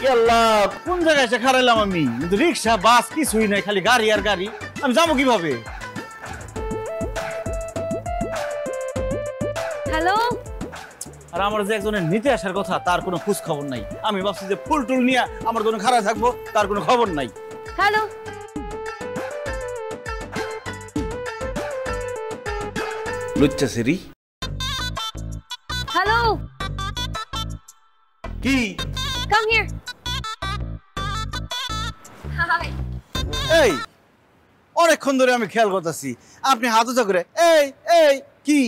আল্লাহ, কোন জায়গায় এসে খারাইলাম আমি? কিন্তু রিক্সা বাস কিছুই নাই, খালি গাড়ি আর গাড়ি। আমি যাবো কিভাবে? হ্যালো। আর আমার যে একজনের নিতে আসার কথা, তার কোনো খোঁজ খবর নাই। আমি ভাবছি যে ফুল টুল নিয়ে আমার জন্য খারাপ থাকবো, তার কোনো খবর নাই। হ্যালো। লুচ্চা সেরি। হ্যালো। কি? Come here. হাই। এই অনেকক্ষণ ধরে আমি খেয়াল করতেছি, আপনি হাত উঁচা করে এই এই কি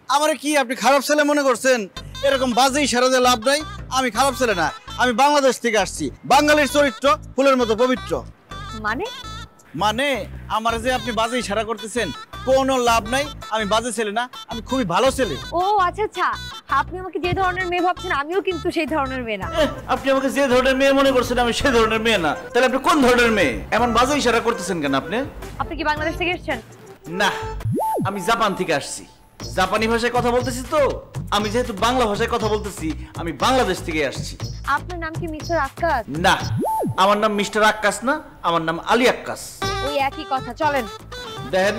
আমারে কি আপনি খারাপ ছেলে মনে করছেন? এরকম বাজে ইশারা দিয়ে লাভ নাই। আমি খারাপ ছেলে না, আমি বাংলাদেশ থেকে আসছি। বাঙালির চরিত্র ফুলের মতো পবিত্র। মানে মানে আমার যে আপনি বাজে ইশারা করতেছেন, কোনো লাভ নাই। আমি বাজে ছেলে না, আমি খুবই ভালো ছেলে। ও আচ্ছা আচ্ছা, আপনি আমাকে যে ধরনের মেয়ে ভাবছেন আমিও কিন্তু সেই ধরনের মেয়ে না। আপনি আমাকে যে ধরনের মেয়ে মনে করছেন, আমি সেই ধরনের মেয়ে না। তাহলে আপনি কোন ধরনের মেয়ে? এমন বাজে ইশারা করতেছেন কেন আপনি? আপনি কি বাংলাদেশ থেকে এসেছেন? না, আমি জাপান থেকে আসছি। জাপানি ভাষায় কথা বলতেছি তো। আমি যেহেতু বাংলা ভাষায় কথা বলতেছি, আমি বাংলাদেশ থেকে আসছি। আপনার নাম কি মিস্টার আক্কাস? না, আমার নাম মিস্টার আক্কাস না, আমার নাম আলী আক্কাস। ওই একই কথা, চলেন। দেখেন,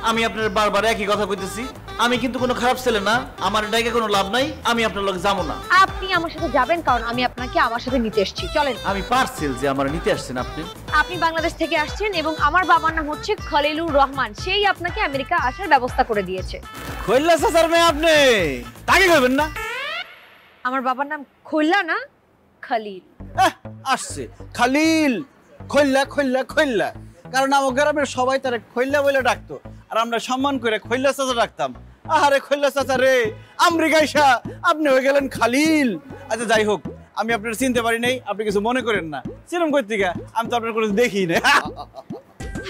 আমি আপনার বারবার একই কথা কইতেছি। আমি কিন্তু কোনো খারাপ ছেলে না, আমার ডাইকে কোনো লাভ নাই। আমি আপনার লগে যাবো না। আপনি আমার সাথে যাবেন কারণ আমি আপনাকে আমার সাথে নিতে এসেছি। চলেন। আমি পার্সেল যে আমার নিতে আসছেন আপনি। আপনি বাংলাদেশ থেকে আসছেন এবং আমার বাবার নাম হচ্ছে খলিলুর রহমান। সেই আপনাকে আমেরিকা আসার ব্যবস্থা করে দিয়েছে। খৈল্লা চাচার মেয়ে আপনি, তাকে কইবেন না। আমার বাবার নাম খোল্লা না, খলিল। আসছে খালিল। খৈল্লা খৈল্লা খৈল্লা, কারণ আমার গ্রামের সবাই তারে খৈল্লা বলে ডাকতো, আর আমরা সম্মান করে খৈল্লা চাচা ডাকতাম। আহারে খৈল্লা চাচা রে, আমেরিকাইসা আপনি হয়ে গেলেন খালিল। আচ্ছা যাই হোক, আমি আপনার চিনতে পারি নাই, আপনি কিছু মনে করেন না। চিরম কই থেকে? আমি তো আপনার কোনো দেখি না।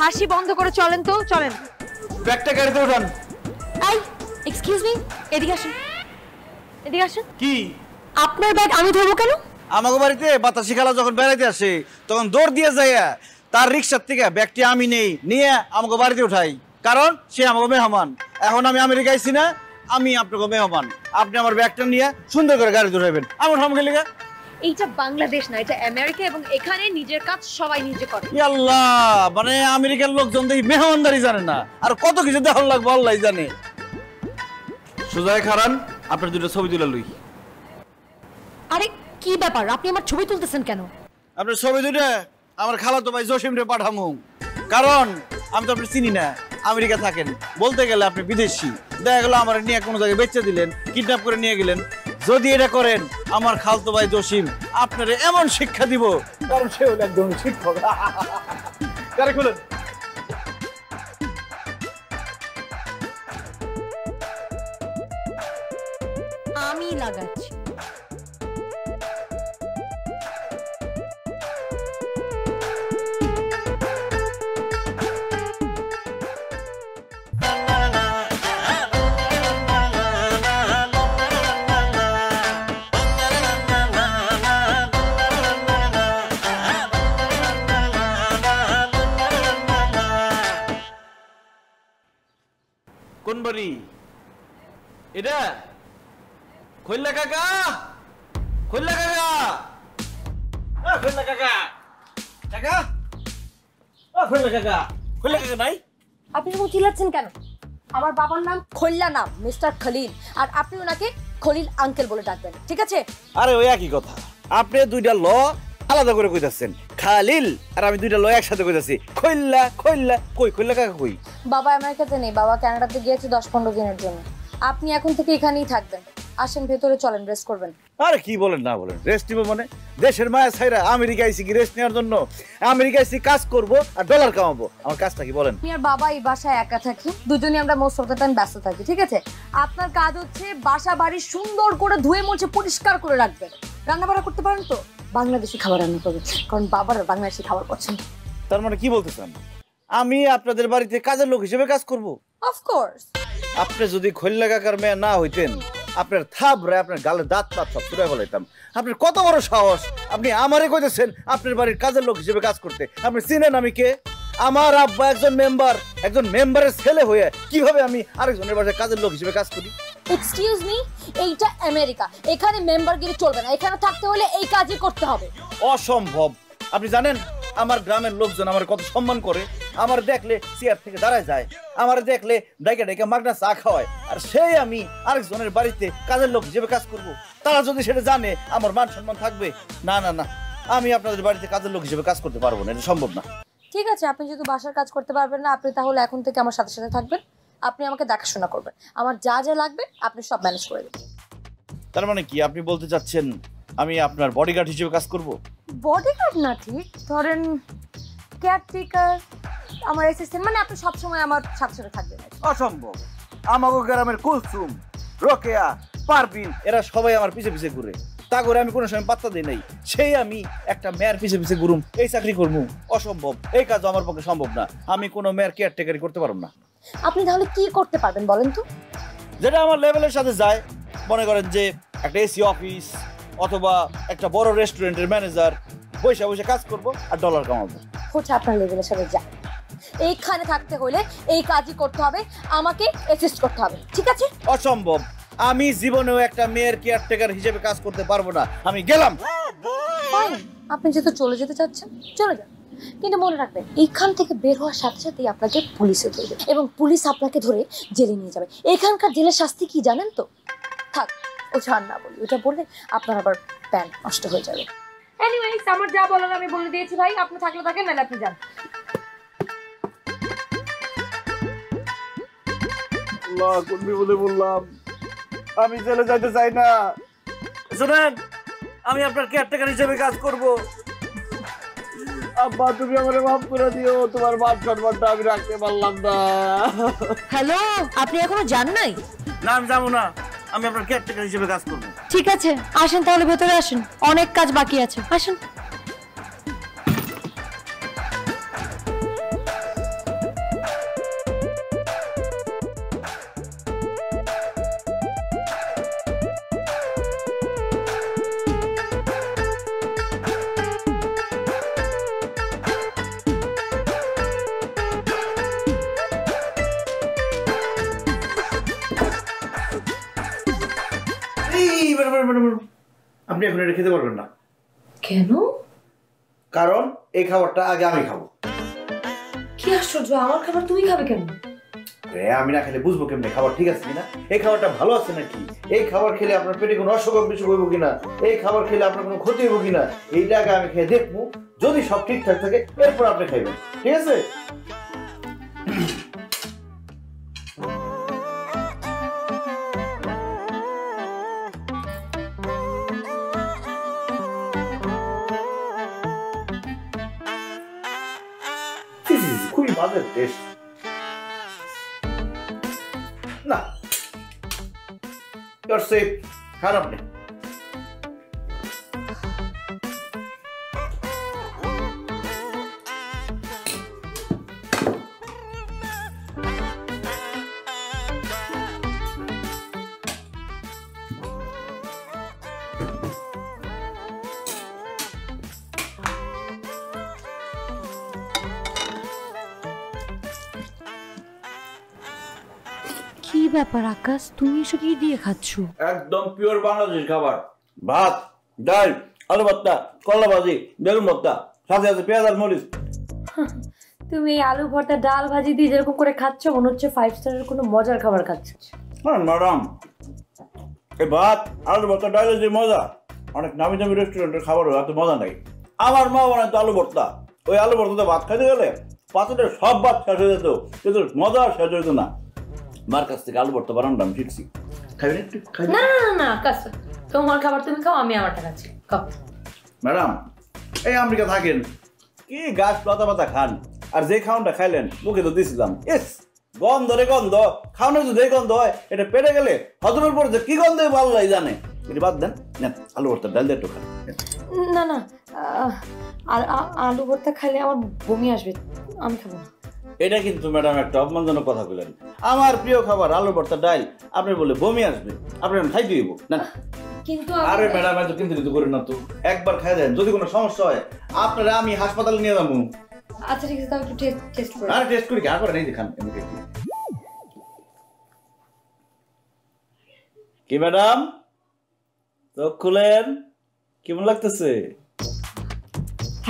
হাসি বন্ধ করে চলেন তো, চলেন। ব্যাগটা গাড়িতে ওঠান। এই এক্সকিউজ মি, এদিকে আসুন। এদিকে আসুন। কি? আপনার ব্যাগ আমি ধরবো কেন? আমাকে বাড়িতে বাতাসি খালা যখন বেড়াইতে আসে, তখন দৌড় দিয়ে যায় তার রিক্সার থেকে ব্যাগটি আমি নেই, নিয়ে আমাকে বাড়িতে উঠাই, কারণ সে আমাকে মেহমান। এখন আমি আমেরিকা আইছি না, আমি আপনাকে মেহমান। আপনি আমার ব্যাগটা নিয়ে সুন্দর করে গাড়িতে উঠাইবেন। আমার সামনে লিখা। এইটা বাংলাদেশ না, এটা আমেরিকা, এবং এখানে নিজের কাজ সবাই নিজে করে। আল্লাহ, মানে আমেরিকার লোকজন দেখি মেহমানদারি জানে না, আর কত কিছু দেখার লাগবে আল্লাহ জানে। সোজায় খারান, আপনার দুটো ছবি তুলে লই। আরে কি ব্যাপার, আপনি আমার ছবি তুলতেছেন কেন? আপনার ছবি দুটো আমার খালাতো ভাই জসিম রে পাঠামু, কারণ আমি তো আপনি চিনি না, আমেরিকা থাকেন। বলতে গেলে আপনি বিদেশি। দেখা গেল আমার নিয়ে কোনো জায়গায় বেচে দিলেন, কিডন্যাপ করে নিয়ে গেলেন। যদি এটা করেন, আমার খালতো ভাই জসিম আপনারে এমন শিক্ষা দিব, কারণ সে হলো একদম শিক্ষক। কারে খুলেন। আমি লাগাচ্ছি। কোন বাড়ি এটা? খৈল্লা কাকা, খৈল্লা কাকা, খৈল্লা কাকা, কাকা, খৈল্লা কাকা, খৈল্লা কাকা নাই? আপনি এরকম চিল্লাচ্ছেন কেন? আমার বাবার নাম খোল্লা, নাম মিস্টার খলিল, আর আপনি ওনাকে খলিল আঙ্কেল বলে ডাকবেন, ঠিক আছে? আরে ওই একই কথা। আপনি দুইটা ল আলাদা করে কইতাছেন, খালিল, আর আমি দুইটা ল একসাথে কইতাছি খৈল্লা খৈল্লা। কই খৈল্লা কাকা কই? বাবা আমেরিকাতে নেই, বাবা কানাডাতে গিয়েছে 10-15 দিনের জন্য। আপনি এখন থেকে এখানেই থাকবেন। আসেন ভেতরে চলেন, রেস্ট করবেন। আরে কি বলেন না বলেন, রেস্ট নিব মানে? দেশের মায়া ছাইরা আমেরিকা আইছি কি রেস্ট নেওয়ার জন্য? আমেরিকা আইছি কাজ করব আর ডলার কামাবো। আমার কাজটা কি বলেন? আমি আর বাবা এই বাসায় একা থাকি, দুজনই আমরা মোস্ট অফ দ্য টাইম ব্যস্ত থাকি, ঠিক আছে? আপনার কাজ হচ্ছে বাসা বাড়ি সুন্দর করে ধুয়ে মুছে পরিষ্কার করে রাখবেন। রান্না বান্না করতে পারেন তো? বাংলাদেশি খাবার রান্না করবেন, কারণ বাবার বাংলাদেশি খাবার পছন্দ। তার মানে কি বলতে চান? আমি আপনাদের বাড়িতে কাজের লোক হিসেবে কাজ করব? অফকোর্স। আপনি যদি খৈল্লা কাকার মেয়ে না হইতেন, আপনার থাবরে আপনার গালে দাঁত পাত সব ছুড়ে ফেলাইতাম। আপনার কত বড় সাহস, আপনি আমারে কইতেছেন আপনার বাড়ির কাজের লোক হিসেবে কাজ করতে? আপনি চিনেন আমি কে? আমার আব্বা একজন মেম্বার, একজন মেম্বারের ছেলে হয়ে কিভাবে আমি আরেকজনের বাসায় কাজের লোক হিসেবে কাজ করি? এক্সকিউজ মি, এইটা আমেরিকা, এখানে মেম্বারগিরি চলবে না, এখানে থাকতে হলে এই কাজই করতে হবে। অসম্ভব। আপনি জানেন আমার গ্রামের লোকজন আমার কত সম্মান করে, আমার দেখলে চেয়ার থেকে দাঁড়ায় যায়, আমার দেখলে ডাইকা ডাইকা মাগনা চা খাওয়ায়, আর সেই আমি আরেকজনের বাড়িতে কাজের লোক হিসেবে কাজ করব। তারা যদি সেটা জানে আমার মান সম্মান থাকবে? না না না, আমি আপনাদের বাড়িতে কাজের লোক হিসেবে কাজ করতে পারবো না, এটা সম্ভব না। ঠিক আছে, আপনি যেহেতু বাসার কাজ করতে পারবেন না, আপনি তাহলে এখন থেকে আমার সাথে সাথে থাকবেন, আপনি আমাকে দেখাশোনা করবেন, আমার যা যা লাগবে আপনি সব ম্যানেজ করে দেবেন। তার মানে কি আপনি বলতে চাচ্ছেন আমি আপনার বডিগার্ড হিসেবে কাজ করব? বডিগার্ড না, ঠিক ধরেন কেয়ারটেকার, আমার অ্যাসিস্ট্যান্ট, মানে আপনি সবসময় আমার সাথে সাথে থাকবেন। অসম্ভব। আমাগো গ্রামের কুলসুম, রোকেয়া, পারবিন এরা সবাই আমার পিছে পিছে ঘুরে, তা করে আমি কোনো সময় পাত্তা দিই নাই। সেই আমি একটা মেয়ের পিছে পিছে ঘুরুম, এই চাকরি করবো? অসম্ভব, এই কাজ আমার পক্ষে সম্ভব না। আমি কোনো মেয়ের কেয়ারটেকারি করতে পারবো না। আপনি তাহলে কি করতে পারবেন বলেন তো? যেটা আমার লেভেলের সাথে যায়, মনে করেন যে একটা এসি অফিস অথবা একটা বড় রেস্টুরেন্টের ম্যানেজার, বসে বসে কাজ করব আর ডলার কামাবো। হচ্ছে আপনার লেভেলের সাথে যায়, এইখানে থাকতে হলে এই কাজই করতে হবে, আমাকে অ্যাসিস্ট করতে হবে, ঠিক আছে? অসম্ভব, আমি জীবনেও একটা মেয়ের কেয়ারটেকার হিসেবে কাজ করতে পারবো না, আমি গেলাম। ফাইন, আপনি যেহেতু চলে যেতে চাচ্ছেন চলে যান, কিন্তু মনে রাখবেন এইখান থেকে বের হওয়ার সাথে সাথেই আপনাকে পুলিশে ধরবে এবং পুলিশ আপনাকে ধরে জেলে নিয়ে যাবে। এখানকার জেলের শাস্তি কি জানেন তো? থাক, ওটা আর না বলি, ওটা বললে আপনার আবার প্যান নষ্ট হয়ে যাবে। এনিওয়েজ, আমার যা বলার আমি বলে দিয়েছি ভাই, আপনি থাকলে থাকেন, নাহলে আপনি যান। কোন বিপদে বললাম, আমি চলে যাইতে চাই না। শুনেন, আমি আপনার কেয়ারটেকার হিসেবে কাজ করব। আব্বা তুমি আমারে মাফ করে দিও, তোমার মান সম্মানটা আমি রাখতে পারলাম না। হ্যালো, আপনি এখনো যান নাই? না আমি যাবো না, আমি আপনার কেয়ারটেকার হিসেবে কাজ করব। ঠিক আছে, আসেন তাহলে ভেতরে আসেন, অনেক কাজ বাকি আছে, আসেন। আপনি এখন এটা খেতে পারবেন না। কেন? কারণ এই খাবারটা আগে আমি খাবো। কি আশ্চর্য, আমার খাবার তুমি খাবে কেন? আমি না খেলে বুঝবো কেমনি খাবার ঠিক আছে কিনা, এই খাবারটা ভালো আছে নাকি, এই খাবার খেলে আপনার পেটে কোনো অসুখ বিসুখ হইব কিনা, এই খাবার খেলে আপনার কোনো ক্ষতি হইব কিনা, এইটা আগে আমি খেয়ে দেখবো। যদি সব ঠিকঠাক থাকে এরপর আপনি খাইবেন, ঠিক আছে? খুবই বাজে টেস্ট না, খারাপ নেই। কি ব্যাপার আকাশ, তুমি এসব কি দিয়ে খাচ্ছ? একদম পিওর বাংলাদেশ খাবার, ভাত, ডাল, আলু ভর্তা, করলা ভাজি, বেগুন ভর্তা, সাথে আছে পেঁয়াজ আর মরিচ। তুমি এই আলু ভর্তা ডাল ভাজি দিয়ে যেরকম করে খাচ্ছ, মনে হচ্ছে 5 স্টারের কোনো মজার খাবার খাচ্ছ। হ্যাঁ ম্যাডাম, এই ভাত আলু ভর্তা ডালের যে মজা, অনেক নামি দামি রেস্টুরেন্টের খাবারও এত মজা নাই। আমার মা বানাইতো আলু ভর্তা, ওই আলু ভর্তাতে ভাত খাইতে গেলে পাত্রের সব ভাত শেষ হয়ে যেত, কিন্তু মজা শেষ হইতো না। মার কাছ থেকে আলু ভর্তা বানানো আমি শিখছি। খাইবেন একটু? না না না আকাশ, তোমার খাবার তুমি খাও, আমি আমারটা খাচ্ছি, খাও। ম্যাডাম, এই আমেরিকা থাকেন, কি গাছ পাতা পাতা খান, আর যে খাওয়ানটা খাইলেন মুখে তো দিয়েছিলাম, ইস গন্ধ রে গন্ধ, খাওয়ানোর যদি গন্ধ হয় এটা পেটে গেলে হজমের পরে যে কি গন্ধ ভালো জানে। এটা বাদ দেন, নেন আলু ভর্তা ডাল দিয়ে একটু খান। না না, আলু ভর্তা খাইলে আমার বমি আসবে, আমি খাবো না। এটা কিন্তু ম্যাডাম একটা অপমানজনক কথা বললেন। আমার প্রিয় খাবার আলু ভর্তা ডাল, আপনি বলে বমি আসবে, আপনি খাই দিব না। কিন্তু আরে ম্যাডাম এত কিন্তু কিছু করেন না তো, একবার খাই দেন, যদি কোনো সমস্যা হয় আপনারা আমি হাসপাতালে নিয়ে যাবো। আচ্ছা ঠিক আছে, তাহলে একটু টেস্ট করি। আরে টেস্ট করি কি আর করে নেই দেখান এমনি। কি ম্যাডাম, চোখ খুলেন, কেমন লাগতেছে?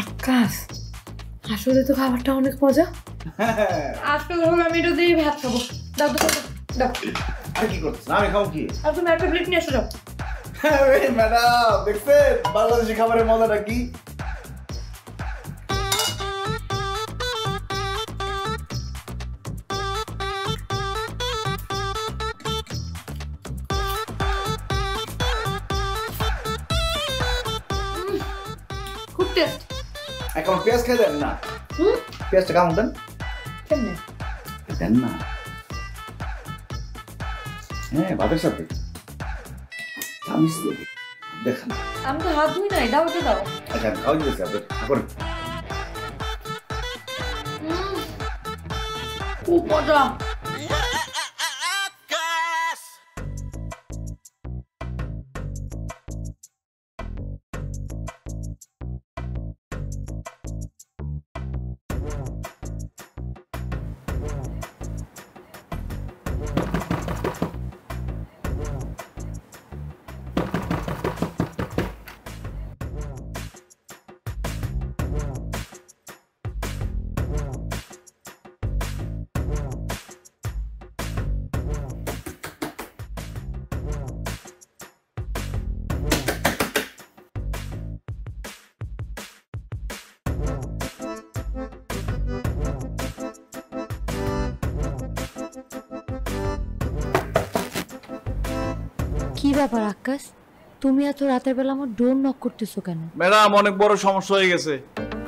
আকাশ, আসলে তো খাবারটা অনেক মজা। আজকে ধরুন আমি এটা দিয়ে ভাত খাবো। দাও তো, দাও। আর কি করছেন? আমি খাবো কি? আর তুমি একটা প্লেট নিয়ে এসো, যাও। ম্যাডাম দেখছেন বাংলাদেশি খাবারের মজাটা কি? খুব টেস্ট। এখন পেঁয়াজ খেয়ে দেন না। পেঁয়াজটা কেমন দেন? কেমনে? দেন না। হ্যাঁ, ভাতের সাথে দেখান। আমি তো হাত ধুই নাই, দাও এটা দাও। আচ্ছা, আমি খাওয়াই দিয়েছি আপনার। করেন। খুব মজা। কি ব্যাপার আকাশ, তুমি এত রাতের বেলা আমার ডোর নক করতেছো কেন? ম্যাডাম অনেক বড় সমস্যা হয়ে গেছে।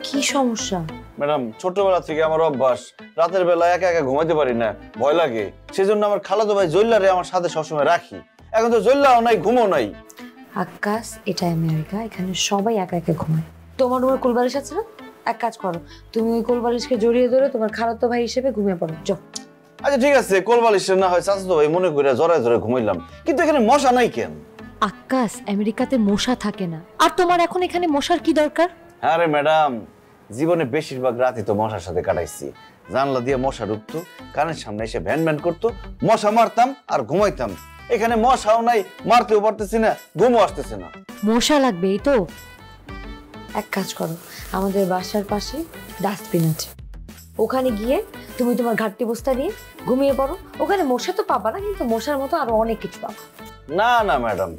কি সমস্যা? ম্যাডাম ছোটবেলা থেকে আমার অভ্যাস, রাতের বেলা একা একা ঘুমাইতে পারি না, ভয় লাগে। সেজন্য আমার খালাতো ভাই জল্লারে আমার সাথে সবসময় রাখি। এখন তো জল্লাও নাই, ঘুমও নাই। আকাশ, এটা আমেরিকা, এখানে সবাই একা একা ঘুমায়। তোমার রুমের কোলবালিশ আছে না? এক কাজ করো, তুমি ওই কোলবালিশকে জড়িয়ে ধরে তোমার খালাতো ভাই হিসেবে ঘুমিয়ে পড়ো, যাও। আচ্ছা ঠিক আছে, কোলবালিশের না হয় চাচাতো ভাই মনে করে জড়ায় জড়ায় ঘুমাইলাম, কিন্তু এখানে মশা নাই কেন? আকাশ, আমেরিকাতে মশা থাকে না, আর তোমার এখন এখানে মশার কি দরকার? আরে ম্যাডাম, জীবনে বেশিরভাগ রাতই তো মশার সাথে কাটাইছি। জানলা দিয়ে মশা ঢুকতো, কানের সামনে এসে ভ্যান ভ্যান করতো, মশা মারতাম আর ঘুমাইতাম। এখানে মশাও নাই, মারতেও পারতেছি না, ঘুমও আসতেছে না। মশা লাগবে এই তো। এক কাজ করো, আমাদের বাসার পাশে ডাস্টবিন আছে, ওখানে গিয়ে তুমি তোমার ঘাটতি বস্তা নিয়ে ঘুমিয়ে পড়ো। ওখানে মশা তো পাবা না, কিন্তু মশার মতো আরো অনেক কিছু পাবা। না না ম্যাডাম,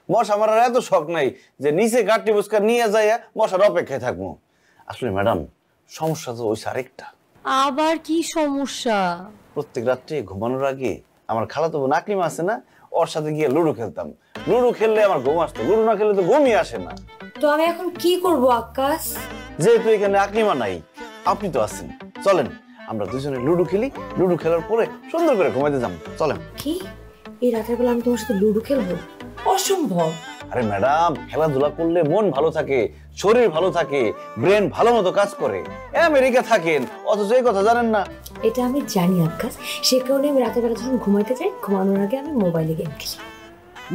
মশা মারার এত শখ নাই যে নিচে গাঁটটি বুসকা নিয়ে যাইয়া মশার অপেক্ষায় থাকবো। আসলে ম্যাডাম, সমস্যা তো ওই আরেকটা। আবার কি সমস্যা? প্রত্যেক রাত্রে ঘুমানোর আগে আমার খালাতো বোন আকলিমা আছে না, ওর সাথে গিয়ে লুডো খেলতাম। লুডো খেললে আমার ঘুম আসতো, লুডো না খেললে তো ঘুমই আসে না। তো আমি এখন কি করব আকাশ? যেহেতু এখানে আকলিমা নাই, আপনি তো আছেন, চলেন আমরা দুজনে লুডো খেলি। লুডো খেলার পরে সুন্দর করে ঘুমাইতে যাম, চলেন। কি এই রাতের বেলা আমি তোমার সাথে লুডো খেলবো? অসম্ভব। আরে ম্যাডাম, খেলাধুলা করলে মন ভালো থাকে, শরীর ভালো থাকে, ব্রেন ভালো মতো কাজ করে। আমেরিকা থাকেন অথচ এই কথা জানেন না। এটা আমি জানি আকাশ, সে কারণে আমি রাতের বেলা যখন ঘুমাইতে যাই, ঘুমানোর আগে আমি মোবাইলে গেম খেলি।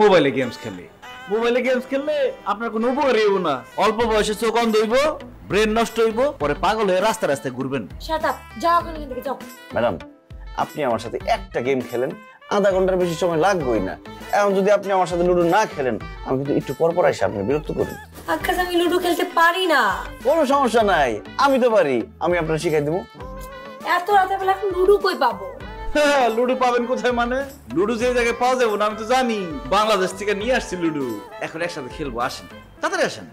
মোবাইলে গেমস খেলে? মোবাইলে গেমস খেললে আপনার কোনো উপকারই হইব না। অল্প বয়সে চোখ অন্ধ হইব, ব্রেন নষ্ট হইব, পরে পাগল হয়ে রাস্তা রাস্তায় ঘুরবেন। শাট আপ, যাও ওখান থেকে, যাও। ম্যাডাম, আপনি আমার সাথে একটা গেম খেলেন, আধা ঘন্টার বেশি সময় লাগবেই না। এখন যদি আপনি আমার সাথে লুডো না খেলেন, আমি কিন্তু একটু পর পর এসে আপনি বিরক্ত করি। আকাশ, আমি লুডো খেলতে পারি না। কোনো সমস্যা নাই, আমি তো পারি, আমি আপনার শিখাই দেবো। এত রাতের বেলা এখন লুডো কই পাবো? হ্যাঁ, লুডো পাবেন কোথায় মানে? লুডো যে জায়গায় পাওয়া যাবে না আমি তো জানি। বাংলাদেশ থেকে নিয়ে আসছি লুডো, এখন একসাথে খেলবো, আসেন তাড়াতাড়ি আসেন।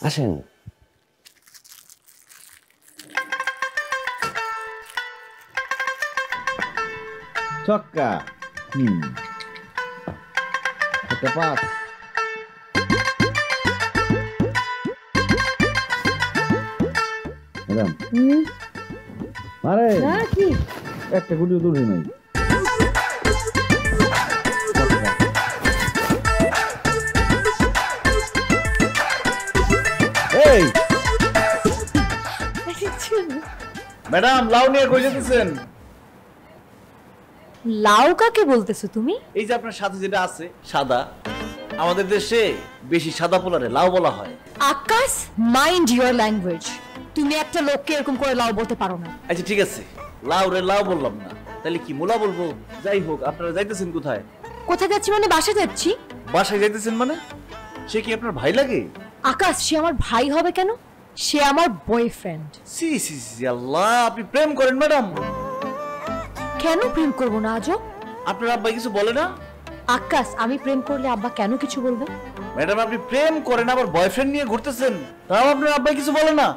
আসেন। ছক্কা, একটা পাস। ম্যাডাম, আরে না কি একটা গুলিও তুলি নাই। এই ম্যাডাম, লাউ নিয়ে কই যেতেছেন? লাউ কাকে বলতেছো তুমি? এই যে আপনার সাথে যেটা আছে সাদা, আমাদের দেশে বেশি সাদা পোলারে লাউ বলা হয়। আকাশ, মাইন্ড ইউর ল্যাঙ্গুয়েজ। তুমি একটা লোককে এরকম করে লাউ বলতে পারো না। আচ্ছা ঠিক আছে, লাউ রে লাউ বললাম না, তাহলে কি মোলা বলবো? যাই হোক, আপনারা যাইতেছেন কোথায়? কোথায় যাচ্ছি মানে বাসা যাচ্ছি। বাসায় যাইতেছেন মানে? সে কি আপনার ভাই লাগে? আকাশ, সে আমার ভাই হবে কেন? সে আমার বয়ফ্রেন্ড। সি সি সি, আল্লাহ, আপনি প্রেম করেন ম্যাডাম? কেন প্রেম করব না আজও? আপনার আব্বা কিছু বলে না? আকাশ, আমি প্রেম করলে আব্বা কেন কিছু বলবে? ম্যাডাম, আপনি প্রেম করেন আবার বয়ফ্রেন্ড নিয়ে ঘুরতেছেন, তাও আপনার আব্বা কিছু বলে না?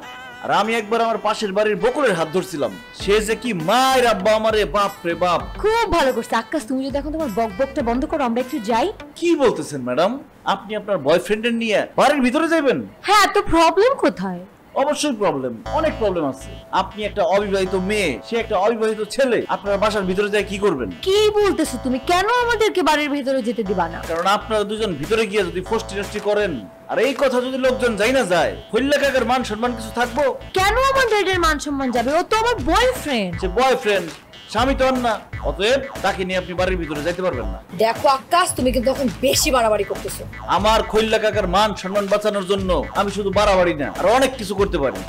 আর আমি একবার আমার পাশের বাড়ির বকুলের হাত ধরছিলাম, সে যে কি মায়ের আব্বা আমারে, বাপ রে বাপ। খুব ভালো করছে আকাশ, তুমি যদি এখন তোমার বকবকটা বন্ধ করো, আমরা একটু যাই। কি বলতেছেন ম্যাডাম? আপনি আপনার বয়ফ্রেন্ডের নিয়ে বাড়ির ভিতরে যাবেন? হ্যাঁ, তো প্রবলেম কোথায়? অবশ্যই প্রবলেম, অনেক প্রবলেম আছে। আপনি একটা অবিবাহিত মেয়ে, সে একটা অবিবাহিত ছেলে, আপনার বাসার ভিতরে যায় কি করবেন? কি বলতেছো তুমি? কেন আমাদেরকে বাড়ির ভেতরে যেতে দিবা না? কারণ আপনারা দুজন ভিতরে গিয়ে যদি ফষ্টি করেন, আর এই কথা যদি লোকজন যাই না যায়, হইল্লা কাকার মান সম্মান কিছু থাকবো? কেন আমাদের এর মান সম্মান যাবে? ও তো আমার বয়ফ্রেন্ড। সে বয়ফ্রেন্ড, স্বামী তো না, অতএব তাকে নিয়ে আপনি বাড়ির ভিতরে যাইতে পারবেন না। দেখো আকাশ, তুমি কিন্তু এখন বেশি বাড়াবাড়ি করতেছো। আমার খৈল্লা কাকার মান সম্মান বাঁচানোর জন্য আমি শুধু বাড়াবাড়ি না, আর অনেক কিছু করতে পারি।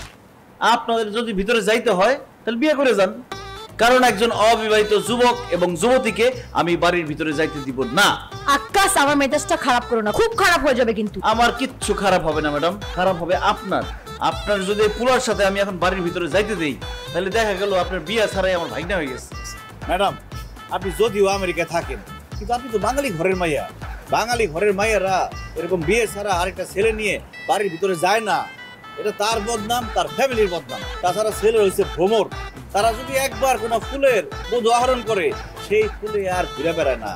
আপনাদের যদি ভিতরে যাইতে হয় তাহলে বিয়ে করে যান, কারণ একজন অবিবাহিত যুবক এবং যুবতীকে আমি বাড়ির ভিতরে যাইতে দিব না। আকাশ, আমার মেজাজটা খারাপ করো না, খুব খারাপ হয়ে যাবে কিন্তু। আমার কিচ্ছু খারাপ হবে না ম্যাডাম, খারাপ হবে আপনার। আপনার যদি পুলার সাথে আমি এখন বাড়ির ভিতরে যাইতে দেই, তাহলে দেখা গেল আপনার বিয়ে ছাড়াই আমার ভাগনা হয়ে গেছে। ম্যাডাম, আপনি যদিও আমেরিকা থাকেন, কিন্তু আপনি তো বাঙালি ঘরের মাইয়া। বাঙালি ঘরের মাইয়ারা এরকম বিয়ে ছাড়া আরেকটা ছেলে নিয়ে বাড়ির ভিতরে যায় না। এটা তার বদনাম, তার ফ্যামিলির বদনাম। তাছাড়া ছেলের হয়েছে ভ্রমর, তারা যদি একবার কোনো ফুলের বধূ আহরণ করে, সেই ফুলে আর ঘুরে বেড়ায় না।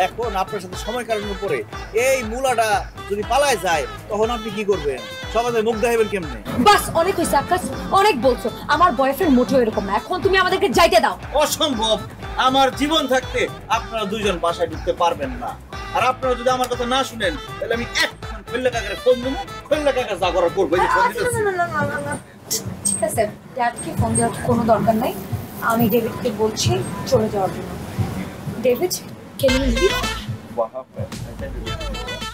এখন আপনার সাথে সময় কাটানোর পরে এই মূলাটা যদি পালায় যায়, তখন আপনি কি করবেন? সবাই মুখ দেখাবেন কেমনে? বাস, অনেক হয়েছে আকাশ, অনেক বলছো। আমার বয়ফ্রেন্ড মোটেও এরকম না, এখন তুমি আমাদেরকে যাইতে দাও। অসম্ভব, আমার জীবন থাকতে আপনারা দুইজন বাসায় ঢুকতে পারবেন না। আর আপনারা যদি আমার কথা না শুনেন, তাহলে আমি এখন খৈল্লা কাকারে ফোন দেবো, খৈল্লা কাকা যা করার করবো। এই যে ফোন দিতেছি। ঠিক আছে, ড্যাডকে ফোন দেওয়ার কোনো দরকার নাই। আমি ডেভিডকে বলছি চলে যাওয়ার জন্য। David, can you leave?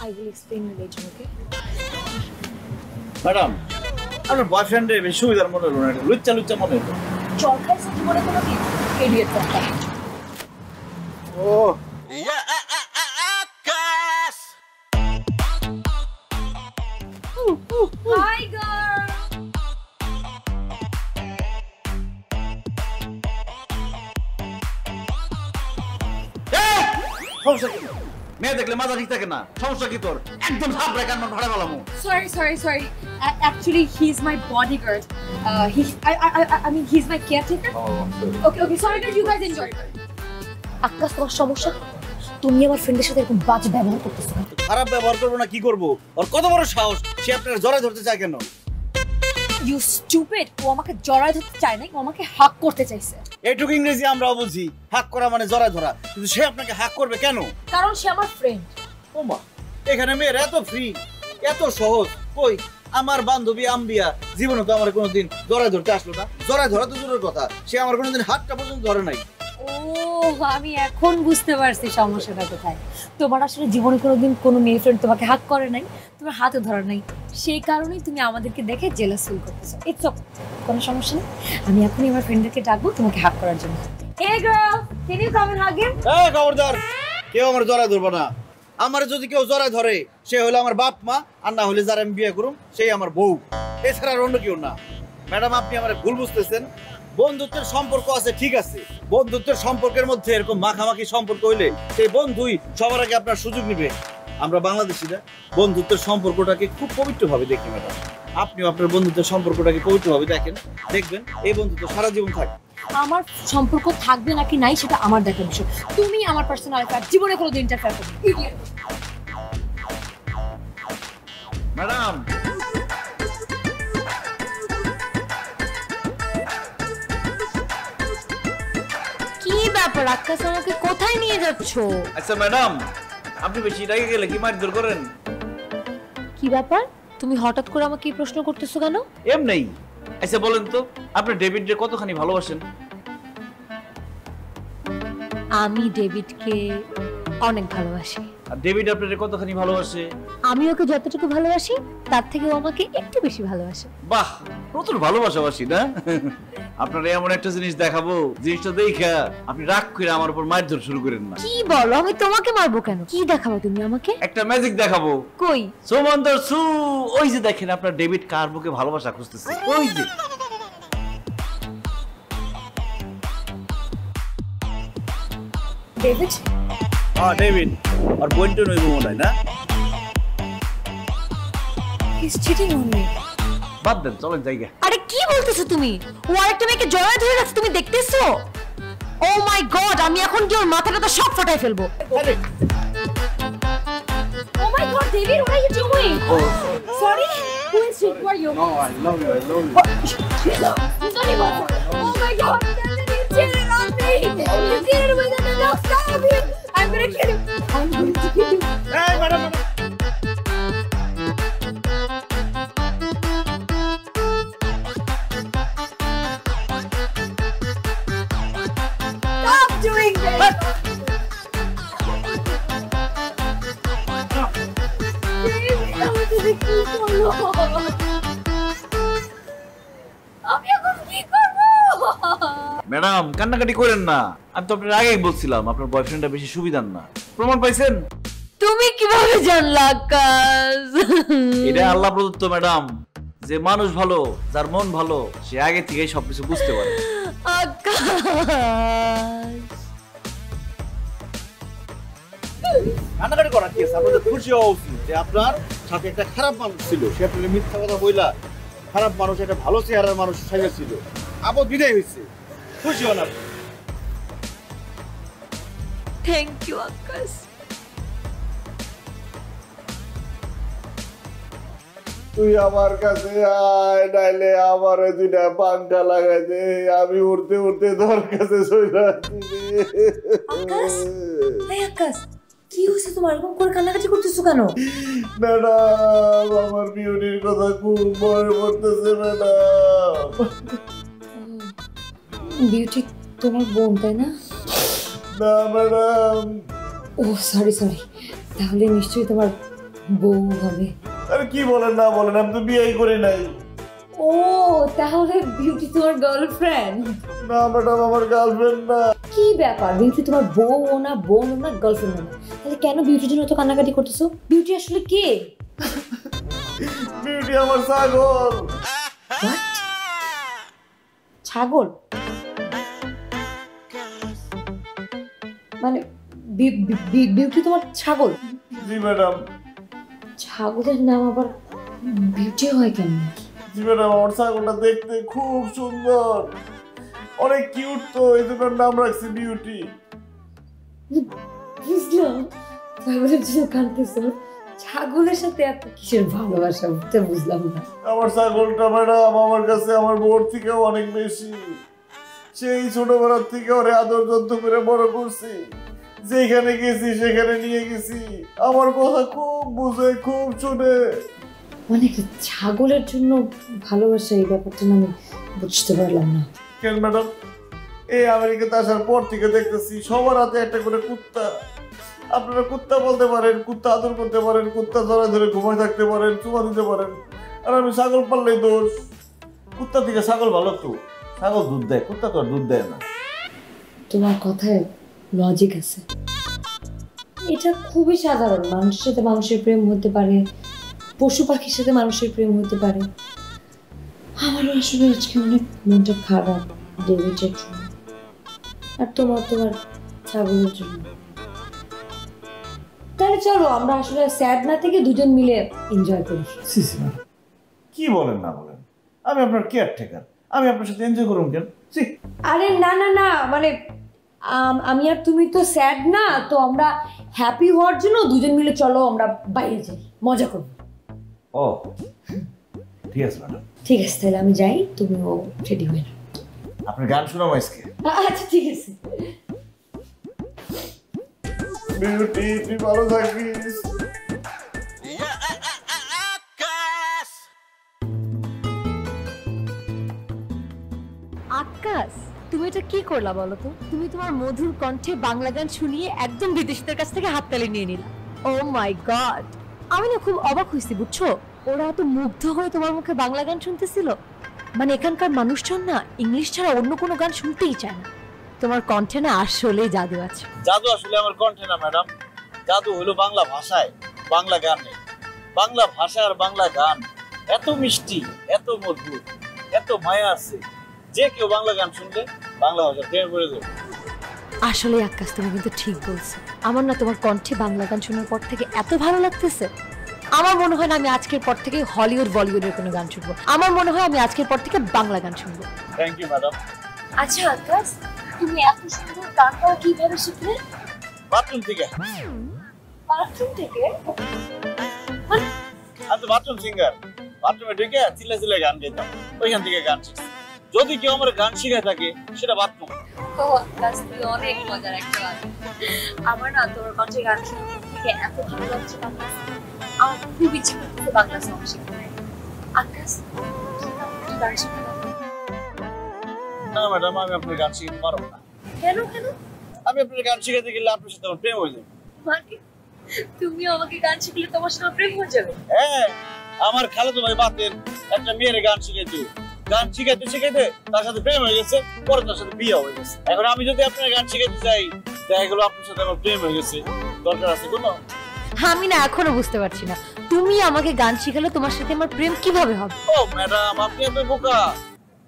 I will explain you later, okay? Madam, আপনার বয়ফ্রেন্ডের বেশি সুবিধার মনে হলো না, লুচ্চা লুচ্চা মনে হলো। জল খাইছে জীবনে কোনো দিন? ইডিয়েট একটা। ও Hi girl. সমস্যা কি? মেয়ে দেখলে মাথা ঠিক থাকে না, সমস্যা কি তোর? একদম সাপ রেখে আমার ভাড়া বলামু। Sorry. Actually, he's my bodyguard. I mean, he's my caretaker. Okay. Sorry, guys. You guys enjoy. আকাশ, তোমার সমস্যা? তুমি আমার ফ্রেন্ডের সাথে এরকম বাজে ব্যবহার করতেছো। খারাপ ব্যবহার করবো না, কি করবো? ওর কত বড় সাহস, সে আপনার জড়ায় ধরতে চায় কেন? You stupid. ও আমাকে জড়ায় ধরতে চায় না, ও আমাকে হাক করতে চাইছে। এইটুকু ইংরেজি আমরাও বুঝি, হাক করা মানে জড়ায় ধরা, কিন্তু সে আপনাকে হাক করবে কেন? কারণ সে আমার ফ্রেন্ড। ও মা, এখানে মেয়ের এত ফ্রি, এত সহজ। কই আমার বান্ধবী আম্বিয়া জীবনে তো আমার কোনোদিন জড়ায় ধরতে আসলো না। জড়ায় ধরা তো দূরের কথা, সে আমার কোনোদিন হাতটা পর্যন্ত ধরে নাই। ও, আমি এখন বুঝতে পারছি সমস্যাটা কোথায়। তোমার আসলে জীবনে কোনোদিন কোনো মেয়ে ফ্রেন্ড তোমাকে হাক করে নাই, তোমার হাতও ধরা নাই, সেই কারণেই তুমি আমাদেরকে দেখে জেলাস ফিল করতেছো। ইটস ওকে, কোনো সমস্যা নেই। আমি এখনই আমার ফ্রেন্ডদেরকে ডাকবো তোমাকে হাক করার জন্য। Hey girl, can you come and hug him? এই খবরদার, কেউ আমার জড়ায় ধরবে না। আমার যদি কেউ জড়ায় ধরে, সে হলো আমার বাপ মা, আর না হলে যারা আমি বিয়ে করুম সেই আমার বউ, এছাড়া আর অন্য কেউ না। ম্যাডাম, আপনি আমার ভুল বুঝতেছেন। বন্ধুত্বের সম্পর্ক আছে, ঠিক আছে, বন্ধুত্বের সম্পর্কের মধ্যে এরকম মাখামাখি সম্পর্ক হইলে সেই বন্ধুই সবার আগে আপনার সুযোগ নিবে। আমরা বাংলাদেশিরা বন্ধুত্বের সম্পর্কটাকে খুব পবিত্রভাবে দেখি ম্যাডাম। আপনিও আপনার বন্ধুত্বের সম্পর্কটাকে পবিত্রভাবে দেখেন, দেখবেন এই বন্ধুত্ব সারা জীবন থাকে। আমার সম্পর্ক থাকবে নাকি নাই সেটা আমার দেখার বিষয়। তুমি আমার পার্সোনাল লাইফে জীবনে কোনোদিন ইন্টারফেয়ার করবে না। ম্যাডাম, কি ব্যাপার আকাশ, আমাকে কোথায় নিয়ে যাচ্ছো? আচ্ছা ম্যাডাম, আপনি বেশি রেগে গেলে কি মারধর করেন? কি ব্যাপার, তুমি হঠাৎ করে আমাকে এই প্রশ্ন করতেছো কেন? এমনি। আচ্ছা বলেন তো, আপনি ডেভিডকে কতখানি ভালোবাসেন? আমি ডেভিডকে অনেক ভালোবাসি। আর ডেভিড আপনাকে কতখানি ভালোবাসে? আমি ওকে যতটুকু ভালোবাসি তার থেকে ও আমাকে একটু বেশি ভালোবাসে। বাহ, প্রচুর ভালোবাসাবাসি না? আপনার এমন একটা জিনিস দেখাবো, জিনিসটা দেখা আপনি রাগ করে আমার উপর মারধর শুরু করেন না। কি বলো? আমি তোমাকে মারবো কেন? কি দেখাবো তুমি আমাকে? একটা ম্যাজিক দেখাবো। কই? সুমন্তর সু, ওই যে দেখেন আপনার ডেভিড কার বুকে ভালোবাসা খুঁজতেছে, ওই যে। ডেভিড? হ্যাঁ ডেভিড, আর বোনটা নইব মনে হয় না? He's cheating on me. বাদ দেন, চলেন জায়গা। আরে কি বলতেছো তুমি? ও আরেকটা মেয়েকে জড়ায় ধরে রাখছে, তুমি দেখতেছো? ও মাই গড, আমি এখন কি ওর মাথাটা তো সব ফাটাই ফেলবো। Oh my god, David, what are you doing? Sorry, who is it? Who are you? No, I love you, I love you. Oh my god, you cheated on me. You cheated with an enough. Stop it. I'm gonna kill you. I'm going to kill you. এই madam, Stop doing this. আমি এখন কি করব? Madam কান্নাকাটি করেন না। আমি তো আপনার আগেই বলছিলাম আপনার বয়ফ্রেন্ডটা বেশি সুবিধার না। প্রমাণ পাইছেন? তুমি কিভাবে জানলা আকাশ? এটা আল্লাহ প্রদত্ত ম্যাডাম। যে মানুষ ভালো, যার মন ভালো, সে আগে থেকেই সবকিছু বুঝতে পারে। আকাশ, কান্নাকাটি করা কি আছে? আপনাদের খুশি হওয়া উচিত যে আপনার সাথে একটা খারাপ মানুষ ছিল, সে আপনার মিথ্যা কথা বইলা খারাপ মানুষ একটা ভালো চেহারার মানুষ সাজা ছিল, আপদ বিদায় হয়েছে। খুশি হন আপনি। থ্যাংক ইউ আকাশ। তুই আমার কাছে আয়, নাইলে আমার দুইটা পাঙ্খা লাগাইছে, আমি উড়তে উড়তে তোর কাছে চলে আসছি রে। আকাশ, এই আকাশ, কি হয়েছে তোমার? এরকম করে কান্নাকাটি করতেছো কেন? ম্যাডাম, আমার বিউটির কথা খুব মনে পড়তেছে ম্যাডাম। বিউটি তোমার বোন, তাই না? না ম্যাডাম। ও সরি সরি, তাহলে নিশ্চয়ই তোমার বউ হবে। আরে কি বলেন না বলেন, আমি তো বিয়েই করি নাই। ও তাহলে বিউটি তোমার গার্লফ্রেন্ড? না ম্যাডাম, আমার গার্লফ্রেন্ড না। কি ব্যাপার, বিউটি তোমার বউ ও না, বোন ও না, গার্লফ্রেন্ড না? তাহলে কেন বিউটির জন্য তো কান্নাকাটি করতেছো? বিউটি আসলে কে? বিউটি আমার ছাগল। ছাগল? মানে বিউটি তোমার ছাগল? জি ম্যাডাম। ছাগলের নাম আবার বিউটি হয় কেন? জি ম্যাডাম, আমার ছাগলটা দেখতে খুব সুন্দর, অনেক কিউট, তো এই জন্য নাম রাখছি বিউটি। বুঝলাম, ছাগলের জন্য কাঁদতেছো। ছাগলের সাথে এত কিসের ভালোবাসা, বুঝলাম না। আমার ছাগলটা ম্যাডাম আমার কাছে আমার বোর থেকেও অনেক বেশি। সেই ছোটবেলার থেকে ওরে আদর যত্ন করে বড় করছি, যেখানে গেছি সেখানে নিয়ে গেছি, আমার কথা খুব বুঝে, খুব শুনে। মানে ছাগলের জন্য ভালোবাসা, এই ব্যাপারটা না আমি বুঝতে পারলাম না। কেন ম্যাডাম, এই আমেরিকাতে আসার পর থেকে দেখতেছি সবার হাতে একটা করে কুত্তা। আপনারা কুত্তা বলতে পারেন, কুত্তা আদর করতে পারেন, কুত্তা ধরে ধরে ঘুমায় থাকতে পারেন, চুমা দিতে পারেন, আর আমি ছাগল পাললেই দোষ। কুত্তা থেকে ছাগল ভালো তো, ছাগল দুধ দেয়, কুত্তা তো আর দুধ দেয় না। তোমার কথায় লজিক আছে। এটা খুবই সাধারণ, মানুষের সাথে মানুষের প্রেম হতে পারে, পশু পাখির সাথে মানুষের প্রেম হতে পারে। আমারও আসলে আজকে অনেক মনটা খারাপ ডেভিডের জন্য, আর তোমার ছাগলের জন্য। তাহলে চলো আমরা আসলে স্যাড না থেকে দুজন মিলে এনজয় করি। কি বলেন না বলেন, আমি আপনার কেয়ারটেকার, আমি আপনার সাথে এনজয় করুন কেন? আরে না না না, মানে আমি আর তুমি তো স্যাড না, তো আমরা হ্যাপি হওয়ার জন্য দুজন মিলে চলো আমরা বাইরে যাই, মজা করবো। ও ঠিক আছে ম্যাডাম। ঠিক আছে, তাহলে আমি যাই, তুমিও রেডি হয়ে নাও। আপনার গান শোনাম আজকে। আচ্ছা ঠিক আছে। বিউটি, তুই ভালো থাকিস। আকাশ, তুমি এটা কি করলা বলো তো? তুমি তোমার মধুর কণ্ঠে বাংলা গান শুনিয়ে একদম বিদেশিদের কাছ থেকে হাততালি নিয়ে নিলা। ও মাই গড, আমি না খুব অবাক হয়েছি বুঝছো, ওরা এত মুগ্ধ হয়ে তোমার মুখে বাংলা গান শুনতেছিল। মানে এখানকার মানুষজন না ইংলিশ ছাড়া অন্য কোনো গান শুনতেই চায় না। তোমার কণ্ঠে না আসলে জাদু আছে। জাদু আসলে আমার কণ্ঠে না ম্যাডাম, জাদু হলো বাংলা ভাষায়, বাংলা গানে। বাংলা ভাষা আর বাংলা গান এত মিষ্টি, এত মধুর, এত মায়া আছে, যে কেউ বাংলা গান শুনলে বাংলা ভাষা প্রেমে পড়ে যাবে। আসলে আকাশ তুমি কিন্তু ঠিক বলছো। আমার না তোমার কণ্ঠে বাংলা গান শোনার পর থেকে এত ভালো লাগতেছে, আমার মনে হয় না আমি আজকের পর থেকে হলিউড বলিউডের কোনো গান শুনবো, আমার মনে হয় আমি আজকের পর থেকে বাংলা গান শুনবো। Thank you madam. আচ্ছা আকাশ, তুমি এত সুন্দর গান গাওয়া কিভাবে শিখলে? বাথরুম থেকে। বাথরুম থেকে? আমি তো বাথরুম সিঙ্গার, বাথরুমে ঢুকে চিল্লা চিল্লা গান গাইতাম, ওইখান থেকে গান শিখছি। যদি কেউ আমার গান শিখায় থাকে সেটা বাথরুম। ও আকাশ, তুমি অনেক মজার একটা মানুষ। আমার না তোমার কণ্ঠে গান শোনার থেকে এত ভালো লাগছে বাংলা, আমার খুব ইচ্ছে করতেছে বাংলা সং শিখতে। আকাশ, তুমি আমাকে গান শেখাবে? না ম্যাডাম, আমি আপনার গান শিখাতে পারবো না। কেন কেন? আমি আপনার গান শিখাতে গেলে আপনার সাথে আমার প্রেম হয়ে যাবে। মানে তুমি আমাকে গান শিখলে তোমার সাথে প্রেম হয়ে যাবে? হ্যাঁ, আমার খালাতো ভাই বাতের একটা মেয়ের গান শিখাইতো, গান শিখাইতে শিখাইতে তার সাথে প্রেম হয়ে গেছে, পরে তার সাথে বিয়ে হয়ে গেছে। এখন আমি যদি আপনার গান শিখাইতে চাই, দেখা গেল আপনার সাথে আমার প্রেম হয়ে গেছে, দরকার আছে কোনো? আমি না এখনো বুঝতে পারছি না, তুমি আমাকে গান শিখালে তোমার সাথে আমার প্রেম কিভাবে হবে? ও ম্যাডাম, আপনি এত বোকা।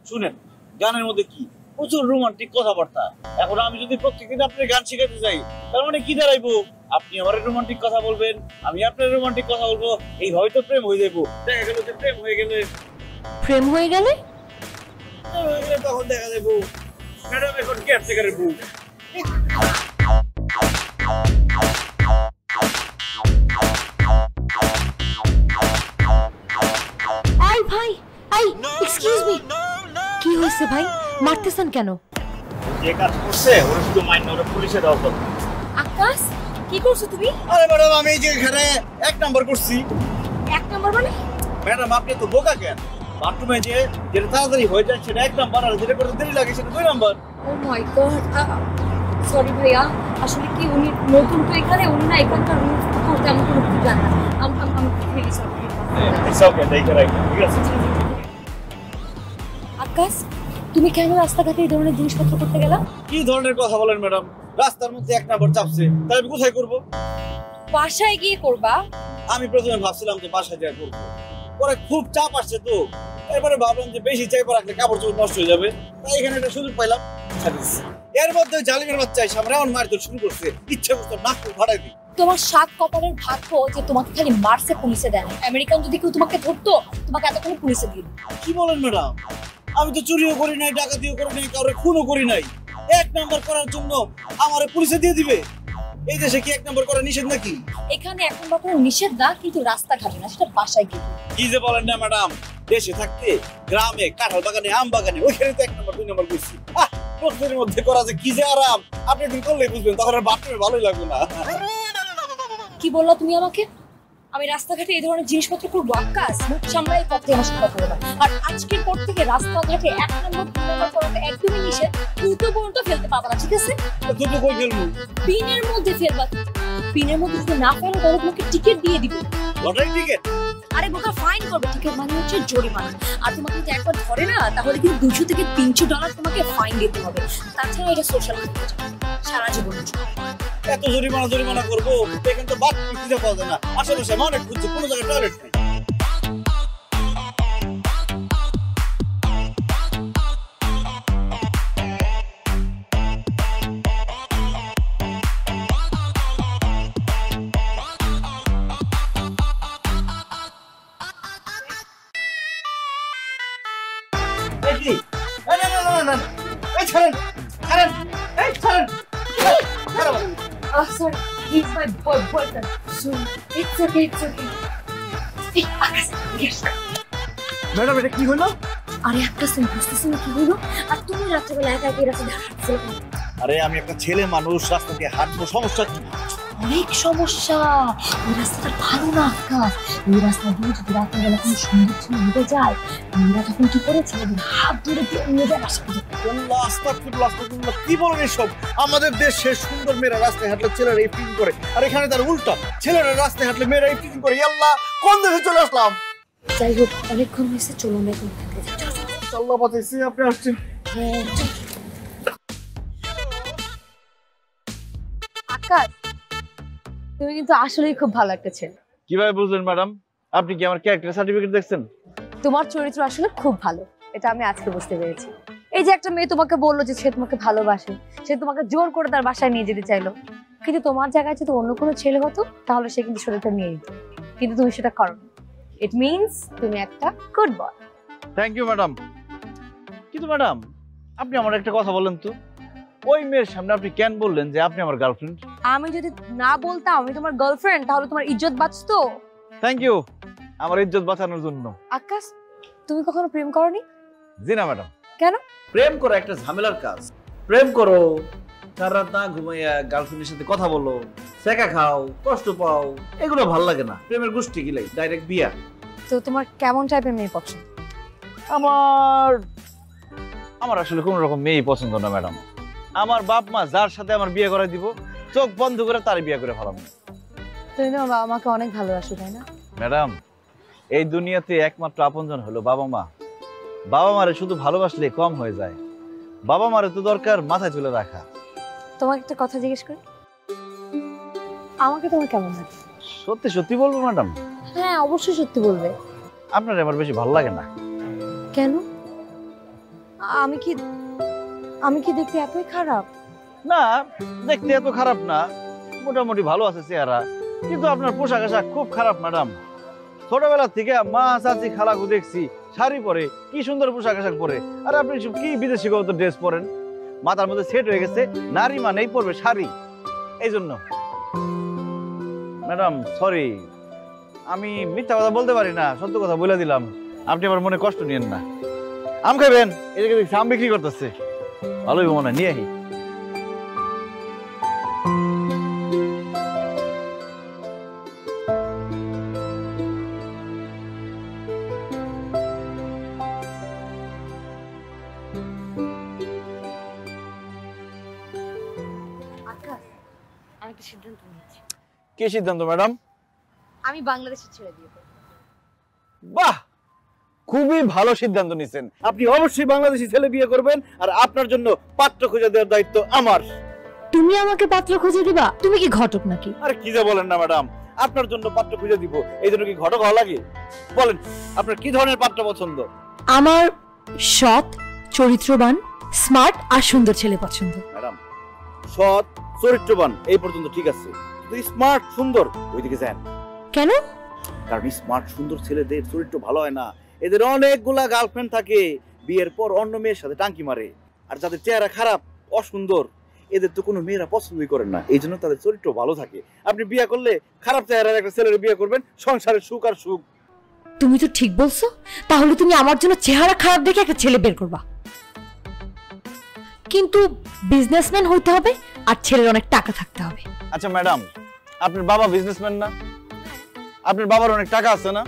শুনেন, গানের মধ্যে কি প্রচুর রোমান্টিক কথাবার্তা। এখন আমি যদি প্রত্যেকদিন আপনার গান শিখাতে যাই, তার মানে কি দাঁড়াইবো? আপনি আমার রোমান্টিক কথা বলবেন, আমি আপনার রোমান্টিক কথা বলবো, এইভাবে তো প্রেম হয়ে যাবো। দেখা গেল যে প্রেম হয়ে গেলে তখন দেখা যাবো ম্যাডাম এখন কেয়ারটেকারের বউ। এই ভাই, এই এক্সকিউজ মি, কি হয়েছে ভাই? মারতেছেন কেন? যে কাজ করছে ওরা শুধু মাইন্ড, ওরা পুলিশে দাও তো। আকাশ, কি করছো তুমি? আরে ম্যাডাম, আমি এই যে এখানে 1 নাম্বার করছি। 1 নাম্বার মানে? ম্যাডাম, আপনি তো বোকা কেন? বাথরুমে যে যেটা তাড়াতাড়ি হয়ে যায় সেটা 1 নাম্বার, আর যেটা করতে দেরি লাগে সেটা 2 number. O my god, sorry ভাইয়া, আসলে কি উনি নতুন তো এখানে, উনি না এখানকার রুলস তেমন কোনো কিছু জানে না। আমি রিয়েলি সরি। ইটস ওকে, ঠিক আছে। আকাশ, তুমি কেন রাস্তাঘাটে এই ধরনের জিনিসপত্র করতে গেলা? কি ধরনের কথা বলেন ম্যাডাম? রাস্তার মধ্যে 1 নাম্বার চাপছে, তাহলে আমি কোথায় করব? বাসায় গিয়ে করবা? আমি প্রথমে ভাবছিলাম যে বাসায় যা করবো, পরে খুব চাপ আসছে তো, এরপরে ভাবলাম যে বেশি চাপ রাখলে কাপড় চোপড় নষ্ট হয়ে যাবে, তাই এখানে একটা সুযোগ পাইলাম। এর মধ্যে জালিমের বাচ্চা এসে আমরা এমন মারধর শুরু করছে, ইচ্ছা করছে নাক ফাটাই দিই। তোমার 7 কপালের ভাগ্য যে তোমাকে খালি মারছে, পুলিশে দেয় না। আমেরিকান যদি কেউ তোমাকে ধরতো, তোমাকে এতক্ষণ পুলিশে দিয়ে দিত। কি বলেন ম্যাডাম? আমি তো চুরিও করি নাই, ডাকাতিও করি নাই, কাউরে খুনও করি নাই। 1 নাম্বার করার জন্য আমারে পুলিশে দিয়ে দিবে? এই দেশে কি 1 নাম্বার করা নিষেধ নাকি? এখানে এখন বা কোনো নিষেধ না, কিন্তু রাস্তাঘাটে না, সেটা বাসায় গিয়ে। কি যে বলেন না ম্যাডাম, দেশে থাকতে গ্রামে কাঁঠাল বাগানে, আম বাগানে, ওইখানে তো 1 নাম্বার 2 নাম্বার করছি। প্রত্যেকের মধ্যে করা যে কি যে আরাম, আপনি একদিন করলেই বুঝবেন, তখন আর বাথরুমে ভালোই লাগবে না। কি বললা তুমি আমাকে? আমি রাস্তাঘাটে এই ধরনের জিনিসপত্র করবো? আকাশ, মুখ সামলাই পথে আমার সাথে কথা বলবা। আর আজকের পর থেকে রাস্তাঘাটে 1 নাম্বার 2 নাম্বার করাটা একদমই নিষেধ। দুটো পর্যন্ত ফেলতে পারবা না, ঠিক আছে? দুটো কই ফেলবো? পিনের মধ্যে ফেলবা। পিনের মধ্যে যদি না ফেলো তাহলে তোমাকে টিকিট দিয়ে দিবে। Lottery ticket? আরে বোকা, ফাইন করবে। টিকিট মানে হচ্ছে জরিমানা। আর তোমাকে যদি একবার ধরে না, তাহলে কিন্তু $200 থেকে $300 তোমাকে ফাইন দিতে হবে। তাছাড়া এটা সোশ্যাল মিডিয়া সারা জীবনের জন্য। এত জরিমানা করবো, এখানে তো বাথরুম খুঁজে পাওয়া যায় না, আশেপাশে অনেক খুঁজছে, কোনো জায়গায় টয়লেট নেই। Sorry, he's my boyfriend. So it's okay. Hey, Akash, yes. Madam, এটা কি হলো? আরে একটা সিন বুঝতেছি না কি হলো? আর তুমি রাত্রেবেলা একা একা রাস্তা হাঁটছিলে কেন? আরে আমি একটা ছেলে মানুষ, রাস্তা দিয়ে হাঁটবো, সমস্যা কি? অনেক সমস্যা। ওই রাস্তাটা ভালো না আকাশ। ওই রাস্তা দিয়ে যদি রাত্রেবেলা কোনো সুন্দর ছেলে হেঁটে যায়, মেয়েরা তখন কি করে ছেলেদের হাত ধরে নিয়ে যায় বাসা পর্যন্ত। আস্তাগফিরুল্লাহ, কি বলেন এসব? আমাদের দেশে সুন্দর মেয়েরা রাস্তায় হাঁটলে ছেলেরা ইফটিং করে, আর এখানে তার উল্টা, ছেলেরা রাস্তায় হাঁটলে মেয়েরা ইফটিং করে। আল্লাহ, কোন দেশে চলে আসলাম? যাই হোক, অনেকক্ষণ হয়েছে, চলো আমরা এখন থেকে যাই। আল্লাহ বাঁচাইছে, আপনি আসছেন। আকাশ, তুমি কিন্তু আসলেই খুব ভালো একটা ছেলে। কিভাবে বুঝলেন ম্যাডাম? আপনি কি আমার ক্যারেক্টার সার্টিফিকেট দেখছেন? তোমার চরিত্র আসলে খুব ভালো, এটা আমি আজকে বুঝতে পেরেছি। এই যে একটা মেয়ে তোমাকে বললো যে সে তোমাকে ভালোবাসে, সে তোমাকে জোর করে তার বাসায় নিয়ে যেতে চাইলো, কিন্তু তোমার জায়গায় যদি অন্য কোনো ছেলে হতো তাহলে সে কিন্তু শরীরটা নিয়ে নিত, কিন্তু তুমি সেটা করো। ইট মিনস তুমি একটা good boy. Thank you madam. কিন্তু ম্যাডাম, আপনি আমার একটা কথা বলেন তো, ওই মেয়ের সামনে আপনি কেন বললেন যে আপনি আমার গার্লফ্রেন্ড? আমি যদি না বলতাম আমি তোমার গার্লফ্রেন্ড তাহলে তোমার ইজ্জত বাঁচতো। থ্যাংক ইউ আমার ইজ্জত বাঁচানোর জন্য। আকাশ, তুমি কখনো প্রেম করনি? জি না ম্যাডাম। কেন? প্রেম করা একটা ঝামেলার কাজ। প্রেম করো, সারা রাত না ঘুমাইয়া গার্লফ্রেন্ডের সাথে কথা বলো, সেকা খাও, কষ্ট পাও, এগুলো ভাল লাগে না। প্রেমের গোষ্ঠী গিলাই ডাইরেক্ট বিয়া। তো তোমার কেমন টাইপের মেয়ে পছন্দ? আমার আমার আসলে কোন রকম মেয়ে পছন্দ না ম্যাডাম। আমার বাপ মা যার সাথে আমার বিয়ে করে দিব, চোখ বন্ধ করে তার বিয়ে করে ফেলাম। তুমি তোমার বাবা মাকে অনেক ভালোবাসো, তাই না? ম্যাডাম, এই দুনিয়াতে একমাত্র আপনজন হলো বাবা মা। বাবা মারে শুধু ভালোবাসলে কম হয়ে যায়, বাবা মারে তো দরকার মাথায় তুলে রাখা। তোমাকে একটা কথা জিজ্ঞেস করি, আমাকে তোমার কেমন লাগে? সত্যি সত্যি বলবো ম্যাডাম? হ্যাঁ, অবশ্যই সত্যি বলবে। আপনার আমার বেশি ভালো লাগে না। কেন? আমি কি আমি কি দেখতে এতই খারাপ? না, দেখতে এত খারাপ না, মোটামুটি ভালো আছে চেহারা, কিন্তু আপনার পোশাক আশাক খুব খারাপ ম্যাডাম। ছোটবেলা থেকে মা চাচি খালাকে দেখছি শাড়ি পরে, কি সুন্দর পোশাক আশাক পরে, আর আপনি সব কি বিদেশি কত ড্রেস পরেন। মাথার মধ্যে সেট হয়ে গেছে নারী মানেই পরবে শাড়ি, এই জন্য। ম্যাডাম সরি, আমি মিথ্যা কথা বলতে পারি না, সত্য কথা বলে দিলাম। আপনি আমার মনে কষ্ট নিয়েন না। আম খাবেন? এদিকে দেখছি আম বিক্রি করতেছে, ভালোই মনে হয়, নিয়ে আহি। আকাশ, আমি একটা সিদ্ধান্ত নিয়েছি। কি সিদ্ধান্ত ম্যাডাম? আমি বাংলাদেশে ছেড়ে দিয়ে দেবো। বাহ, খুবই ভালো সিদ্ধান্ত নিছেন। আপনি অবশ্যই বাংলাদেশি ছেলে বিয়ে করবেন, আর আপনার জন্য পাত্র খুঁজে দেওয়ার দায়িত্ব আমার। তুমি আমাকে পাত্র খুঁজে দিবা? তুমি কি ঘটক নাকি? আর কি যা বলেন না ম্যাডাম, আপনার জন্য পাত্র খুঁজে দিব, এই জন্য কি ঘটক হওয়া লাগে? বলেন আপনার কি ধরনের পাত্র পছন্দ? আমার সৎ, চরিত্রবান, স্মার্ট আর সুন্দর ছেলে পছন্দ। ম্যাডাম, সৎ চরিত্রবান এই পর্যন্ত ঠিক আছে, কিন্তু স্মার্ট সুন্দর ওইদিকে যান। কেন? কারণ স্মার্ট সুন্দর ছেলেদের চরিত্র ভালো হয় না, এদের অনেকগুলা গার্লফ্রেন্ড থাকে, বিয়ের পর অন্য মেয়ের সাথে টাঙ্কি মারে। আর যাদের চেহারা খারাপ, অসুন্দর, এদের তো কোনো মেয়েরা পছন্দই করেন না, এই জন্য তাদের চরিত্র ভালো থাকে। আপনি বিয়ে করলে খারাপ চেহারার একটা ছেলের বিয়ে করবেন, সংসারের সুখ আর সুখ। তুমি তো ঠিক বলছো, তাহলে তুমি আমার জন্য চেহারা খারাপ দেখে একটা ছেলে বের করবা, কিন্তু বিজনেসম্যান হইতে হবে আর ছেলের অনেক টাকা থাকতে হবে। আচ্ছা ম্যাডাম, আপনার বাবা বিজনেসম্যান না? আপনার বাবার অনেক টাকা আছে না?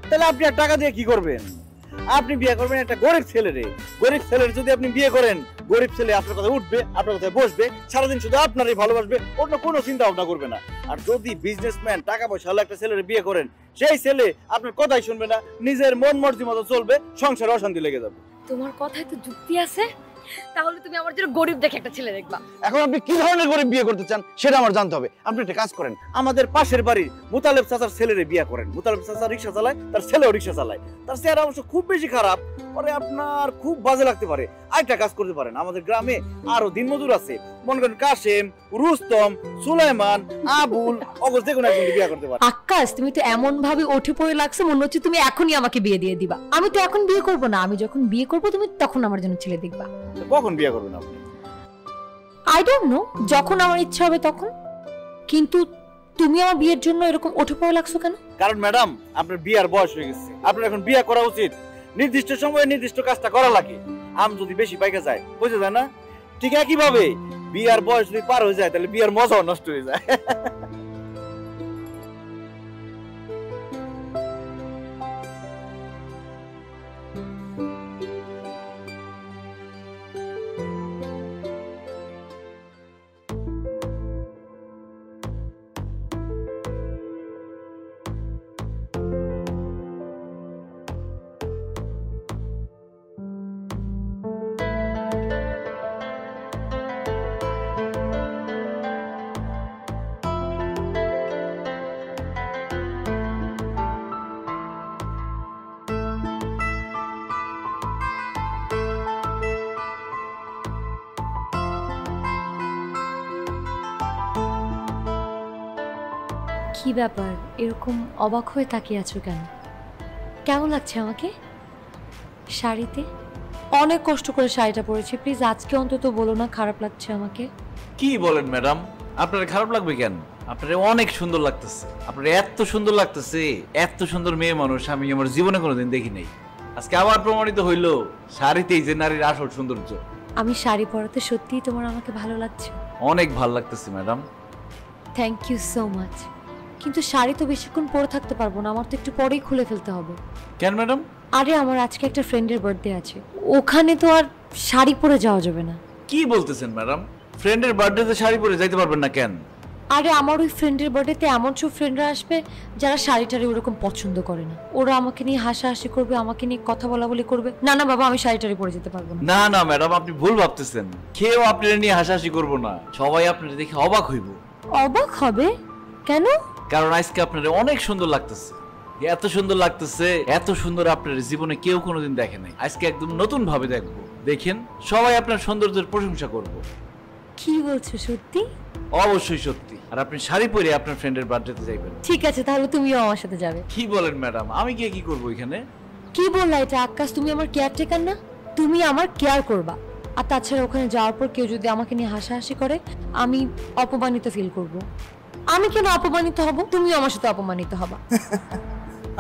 তাহলে আপনি আর টাকা দিয়ে কি করবেন? আপনি বিয়ে করবেন একটা গরিব ছেলেরে। গরিব ছেলের যদি আপনি বিয়ে করেন, গরিব ছেলে আপনার কথা উঠবে, আপনার কথা বসবে, সারাদিন শুধু আপনারই ভালোবাসবে, অন্য কোনো চিন্তা ভাবনা করবে না। আর যদি বিজনেসম্যান টাকা পয়সা হলো একটা ছেলের বিয়ে করেন, সেই ছেলে আপনার কথাই শুনবে না, নিজের মন মর্জি মতো চলবে, সংসারে অশান্তি লেগে যাবে। তোমার কথায় তো যুক্তি আছে, তাহলে তুমি আমার জন্য গরিব দেখে একটা ছেলে দেখবা। এখন আপনি কি ধরনের গরিব বিয়ে করতে চান সেটা আমার জানতে হবে। আপনি একটা কাজ করেন, আমাদের পাশের বাড়ির মুতালেব চাচার ছেলেরে বিয়ে করেন। মুতালেব চাচা রিক্সা চালায়, তার ছেলেও রিক্সা চালায়, তার চেহারা অবশ্য খুব বেশি খারাপ, পরে আপনার খুব বাজে লাগতে পারে। আরেকটা কাজ করতে পারেন, আমাদের গ্রামে আরো দিনমজুর আছে, মনে করেন কাশেম, রুস্তম, সুলাইমান, আবুল, অগর যে কোনো একজনকে বিয়ে করতে পারেন। আকাশ, তুমি তো এমন ভাবে উঠে পড়ে লাগছে, মনে হচ্ছে তুমি এখনই আমাকে বিয়ে দিয়ে দিবা। আমি তো এখন বিয়ে করব না, আমি যখন বিয়ে করব তুমি তখন আমার জন্য ছেলে দেখবা। তো কখন বিয়ে করবেন আপনি? আই ডোন্ট নো, যখন আমার ইচ্ছা হবে তখন। কিন্তু তুমি আমার বিয়ের জন্য এরকম উঠে পড়ে লাগছো কেন? কারণ ম্যাডাম, আপনার বিয়ার বয়স হয়ে গেছে, আপনার এখন বিয়ে করা উচিত। নির্দিষ্ট সময়ে নির্দিষ্ট কাজটা করা লাগে। আম যদি বেশি পাইকা যায়, বুঝে যায় না? ঠিক একইভাবে বিয়ার বয়স যদি পার হয়ে যায়, তাহলে বিয়ার মজাও নষ্ট হয়ে যায়। কি ব্যাপার, এরকম অবাক হয়ে তাকিয়ে আছো কেন? কেমন লাগছে আমাকে শাড়িতে? অনেক কষ্ট করে শাড়িটা পরেছি, প্লিজ আজকে অন্তত বলো না খারাপ লাগছে আমাকে। কি বলেন ম্যাডাম, আপনার খারাপ লাগবে কেন? আপনার অনেক সুন্দর লাগতেছে, আপনার এত সুন্দর লাগতেছে, এত সুন্দর মেয়ে মানুষ আমি আমার জীবনে কোনোদিন দেখি নাই। আজকে আবার প্রমাণিত হইলো শাড়িতেই যে নারীর আসল সৌন্দর্য। আমি শাড়ি পরাতে সত্যিই তোমার আমাকে ভালো লাগছে? অনেক ভালো লাগতেছে madam. Thank you so much. কিন্তু শাড়ি তো বেশিক্ষণ পরে থাকতে পারবো না, আমার তো একটু পরেই খুলে ফেলতে হবে। কেন ম্যাডাম? আরে আমার আজকে একটা ফ্রেন্ডের বার্থডে আছে, ওখানে তো আর শাড়ি পরে যাওয়া যাবে না। কি বলতেছেন ম্যাডাম? ফ্রেন্ডের বার্থডেতে শাড়ি পরে যাইতে পারবেন না কেন? আরে আমার ওই ফ্রেন্ডের বার্থডেতে এমন সব ফ্রেন্ডরা আসবে যারা শাড়ি টাড়ি ওরকম পছন্দ করে না। ওরা আমাকে নিয়ে হাসাহাসি করবে, আমাকে নিয়ে কথা বলাবলি করবে। না না বাবা, আমি শাড়ি টাড়ি পরে যেতে পারবো না। না না ম্যাডাম, আপনি ভুল ভাবতেছেন। কেউ আপনার নিয়ে হাসাহাসি করবো না, সবাই আপনার দেখে অবাক হইব। অবাক হবে কেন? কারণ আজকে আপনার অনেক সুন্দর লাগতেছে, এত সুন্দর লাগতেছে, এত সুন্দর আপনার জীবনে কেউ কোনোদিন দেখে নাই। আজকে একদম নতুন ভাবে দেখবো, দেখেন সবাই আপনার সৌন্দর্যের প্রশংসা করব। কি বলছো সত্যি? অবশ্যই সত্যি। আর আপনি শাড়ি পরে আপনার ফ্রেন্ডের বার্থডেতে যাইবেন। ঠিক আছে, তাহলে তুমিও আমার সাথে যাবে। কি বলেন ম্যাডাম, আমি গিয়ে কি করবো এখানে? কি বললা এটা আকাশ? তুমি আমার কেয়ারটেকার না? তুমি আমার কেয়ার করবা। আর তাছাড়া ওখানে যাওয়ার পর কেউ যদি আমাকে নিয়ে হাসাহাসি করে, আমি অপমানিত ফিল করব। আমি কেন অপমানিত হব? তুমিও আমার সাথে অপমানিত হবা।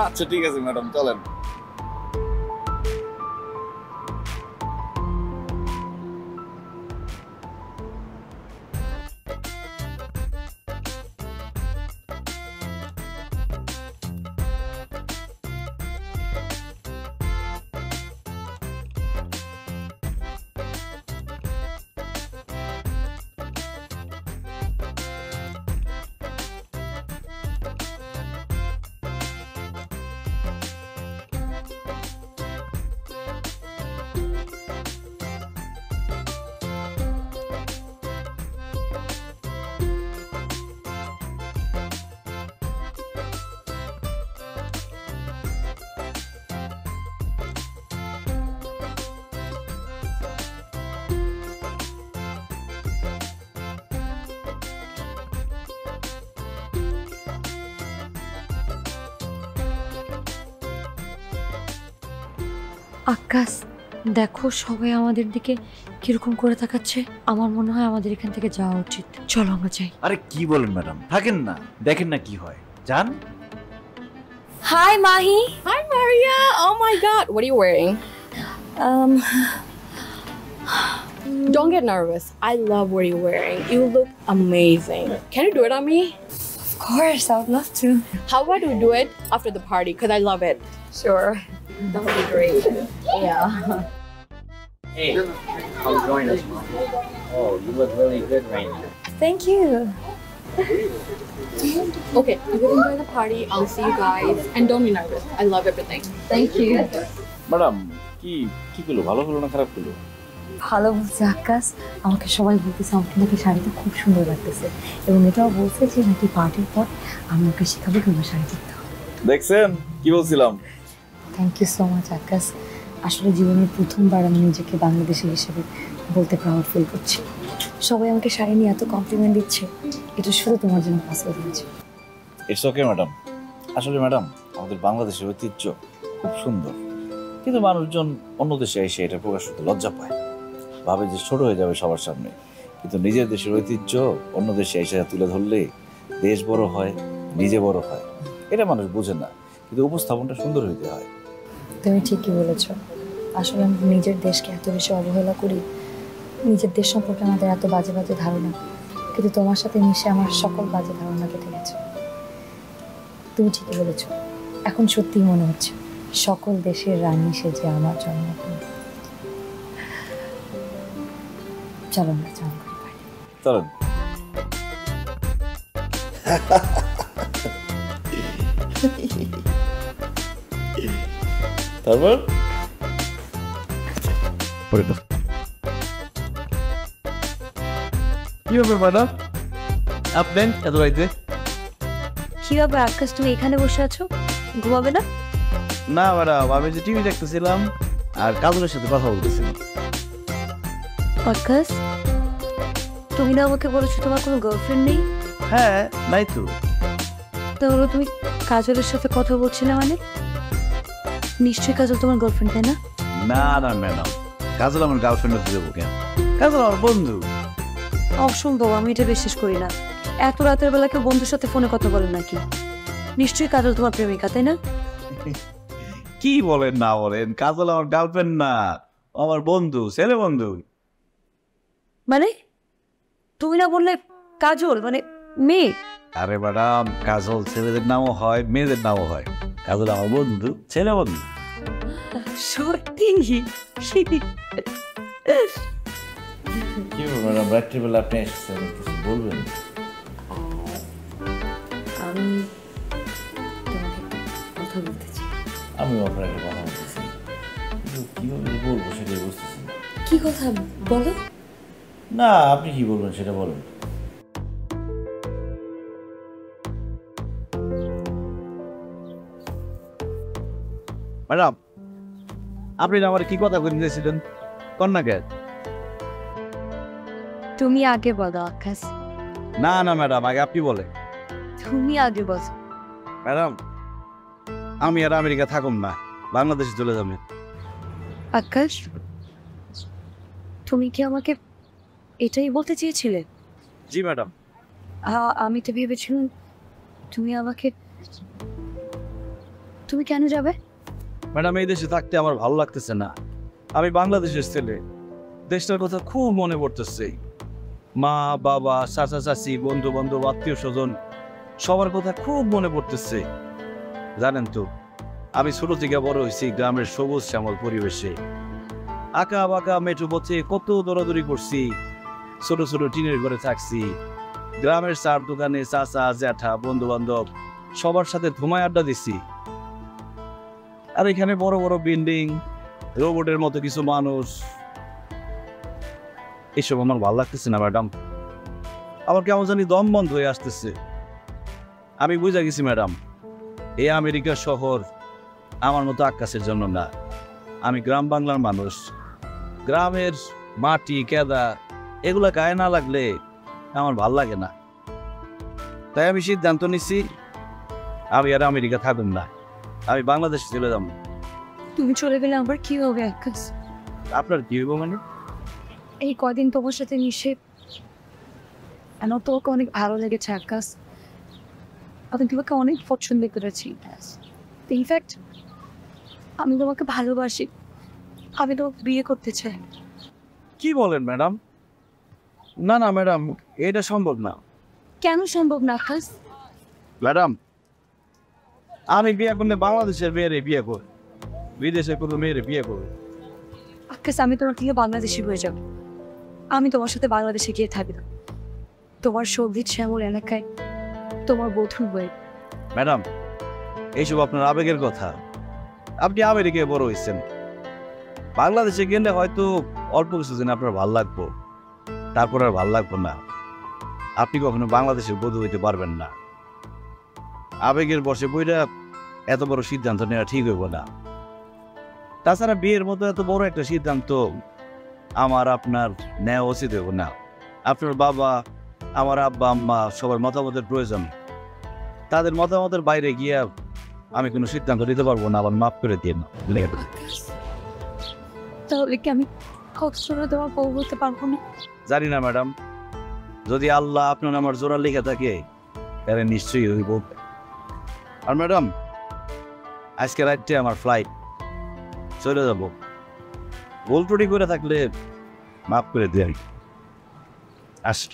আচ্ছা ঠিক আছে ম্যাডাম, চলেন। আকাশ দেখো, সবাই আমাদের দিকে কিরকম করে তাকাচ্ছে। আমার মনে হয় আমাদের এখান থেকে যাওয়া উচিত। চলো আমরা যাই। আরে কি বলেন ম্যাডাম, থাকেন না, দেখেন না কি হয়, যান। Hi Mahi. Hi, Maria. Oh my God. What are you wearing? Don't get nervous. I love what you're wearing. You look amazing. Can you do it on me? Of course, I would love to. How about we do it after the party? Because I love it. Sure. That would be great. Yeah. Hey, come join us, Mom. Oh, you look really good right now. Thank you. Okay, you can enjoy the party. I'll see you guys. And don't be nervous. I love everything. Thank you. Madam কি কি হলো, ভালো হলো না খারাপ হলো? ভালো বলছে আকাশ। আমাকে সবাই বলতেছে আমাকে নাকি শাড়িটা খুব সুন্দর লাগতেছে, এবং এটাও বলছে যে নাকি পার্টির পর আমি ওকে শেখাবো কিংবা শাড়ি পরতে হবে। দেখছেন কি বলছিলাম? থ্যাংক ইউ সো মাচ আকাশ। আসলে জীবনের প্রথমবার আমি নিজেকে বাংলাদেশি হিসেবে বলতে প্রাউড ফিল করছি। সবাই আমাকে শাড়ি নিয়ে এত কমপ্লিমেন্ট দিচ্ছে, এটা শুধু তোমার জন্য পসিবল হয়েছে। It's okay madam. আসলে ম্যাডাম, আমাদের বাংলাদেশের ঐতিহ্য খুব সুন্দর, কিন্তু মানুষজন অন্য দেশে এসে এটা প্রকাশ করতে লজ্জা পায়, ভাবে যে ছোট হয়ে যাবে সবার সামনে। কিন্তু নিজের দেশের ঐতিহ্য অন্য দেশে এসে তুলে ধরলে দেশ বড় হয়, নিজে বড় হয়। এটা মানুষ বোঝে না, কিন্তু উপস্থাপনটা সুন্দর হইতে হয়। তুমি ঠিকই বলেছ। আসলে আমরা নিজের দেশকে এত বেশি অবহেলা করি, নিজের দেশ সম্পর্কে আমাদের এত বাজে বাজে ধারণা, কিন্তু তোমার সাথে মিশে আমার সকল বাজে ধারণা কেটে গেছে। তুমি ঠিকই বলেছ। এখন সত্যিই মনে হচ্ছে সকল দেশের রানী সেজে আমার জন্মভূমি। চলো আমরা চান করি বাড়ি। চলেন। তারপর কি হবে ম্যাডাম, আপনি এত রাইতে? কি ব্যাপার আকাশ, তুমি এখানে বসে আছো, ঘুমাবে না? না ম্যাডাম, আমি যে টিভি দেখতেছিলাম আর কাজলের সাথে কথা বলতেছিলাম। আকাশ, তুমি না আমাকে বলেছো তোমার কোনো গার্লফ্রেন্ড নেই? হ্যাঁ, নাই তো। তাহলে তুমি কাজলের সাথে কথা বলছিলে মানে? নিশ্চয়ই কাজল তোমার গার্লফ্রেন্ড, তাই না? না না ম্যাডাম, কাজল আমার গার্লফ্রেন্ড হতে দেবো কেন? কাজল আমার বন্ধু। অসম্ভব, আমি এটা বিশ্বাস করি না। এত রাতের বেলা কেউ বন্ধুর সাথে ফোনে কথা বলে নাকি? নিশ্চয়ই কাজল তোমার প্রেমিকা, তাই না? কি বলেন না বলেন, কাজল আমার গার্লফ্রেন্ড না, আমার বন্ধু, ছেলে বন্ধু। মানে তুমি না বললে কাজল মানে মেয়ে? আরে ম্যাডাম, কাজল ছেলেদের নামও হয়, মেয়েদের নামও হয়। কাজল আমার বন্ধু, ছেলে বন্ধু। সত্যি? কি ম্যাডাম, রাত্রিবেলা আপনি এসেছেন, কিছু বলবেন? আমি তোমাকে কথা বলতে চাই। আমিও আপনার একটা কথা বলতেছি, কিন্তু কিভাবে যে বলবো সেটাই বুঝতেছি না। কি কথা বলো? না, আপনি কি বলবেন সেটা বলেন। ম্যাডাম, আপনি আমার কি কথা বলে দিয়েছিলেন কন্যাকে? তুমি আগে বলো আকাশ। না না ম্যাডাম, আগে আপনি বলে। তুমি আগে বলো। ম্যাডাম, আমি আর আমেরিকা থাকুম না, বাংলাদেশে চলে যাবে। আকাশ, তুমি কি আমাকে এটাই বলতে চেয়েছিলে? জি ম্যাডাম। আমি তো ভেবেছিলাম তুমি আমাকে, তুমি কেন যাবে? ম্যাডাম, এই দেশে থাকতে আমার ভালো লাগতেছে না। আমি বাংলাদেশের ছেলে, দেশটার কথা খুব মনে পড়তেছে। মা বাবা, চাচা চাচি, বন্ধু বান্ধব, আত্মীয় স্বজন, সবার কথা খুব মনে পড়তেছে। জানেন তো, আমি ছোট থেকে বড় হয়েছি গ্রামের সবুজ শ্যামল পরিবেশে। আঁকা বাঁকা মেঠো পথে কত দৌড়াদৌড়ি করছি, ছোট ছোট টিনের ঘরে থাকছি। গ্রামের চার দোকানে চাচা জ্যাঠা বন্ধু বান্ধব সবার সাথে ধুমায় আড্ডা দিছি। আর এখানে বড় বড় বিল্ডিং, রোবটের মতো কিছু মানুষ, এসব আমার ভালো লাগতেছে না ম্যাডাম। আমার কেমন জানি দম বন্ধ হয়ে আসতেছে। আমি বুঝে গেছি ম্যাডাম, এই আমেরিকা শহর আমার মতো আকাশের জন্য না। আমি গ্রাম বাংলার মানুষ। গ্রামের মাটি কেদা এগুলা গায়ে না লাগলে আমার ভাল লাগে না। তাই আমি সিদ্ধান্ত নিছি, আমি আর আমেরিকা থাকুন না, আমি বাংলাদেশে চলে যাব। তুমি চলে গেলে আমার কি হবে আকাশ? আপনার কি হইব মানে? এই কদিন তোমার সাথে মিশে আমার তোমাকে অনেক ভালো লেগেছে আকাশ। আমি তোমাকে অনেক পছন্দ করেছি। ইনফ্যাক্ট আমি তোমাকে ভালোবাসি, আমি তোমাকে বিয়ে করতে চাই। কি বলেন ম্যাডাম? না না ম্যাডাম, এটা সম্ভব না। কেন সম্ভব না আকাশ? ম্যাডাম, আমি বিয়ে করলে বাংলাদেশের মেয়েরে বিয়ে করি, বিদেশে কোনো মেয়েরে বিয়ে করি। আকাশ, আমি তোমার থেকে বাংলাদেশি হয়ে যাব। আমি তোমার সাথে বাংলাদেশে গিয়ে থাকবো, তোমার সবজির শ্যামল এলাকায় তোমার বধূ হয়ে। ম্যাডাম, এইসব আপনার আবেগের কথা। আপনি আমেরিকায় বড় হয়েছেন, বাংলাদেশে গেলে হয়তো অল্প কিছু দিন আপনার ভাল লাগবো, তারপর আর ভাল লাগবো না। আপনি কখনো বাংলাদেশের বধূ হইতে পারবেন না। আবেগের বসে বইরা এত বড় সিদ্ধান্ত নেওয়া ঠিক হইব না। তাছাড়া বিয়ের মতো এত বড় একটা সিদ্ধান্ত আমার আপনার নেওয়া উচিত হইব না। আপনার বাবা, আমার আব্বা আম্মা সবার মতামতের প্রয়োজন। তাদের মতামতের বাইরে গিয়া আমি কোনো সিদ্ধান্ত নিতে পারবো না, আবার মাফ করে দিয়ে না। তাহলে কি আমি কখনো তোমার বউ হতে পারবো না? জানি না ম্যাডাম, যদি আল্লাহ আপনার আমার জোড়া লেখা থাকে তাহলে নিশ্চয়ই হইব। আর ম্যাডাম, আজকে রাত্রে আমার ফ্লাইট, চলে যাব। ভুল ত্রুটি করে থাকলে মাফ করে দিয়ে আসি।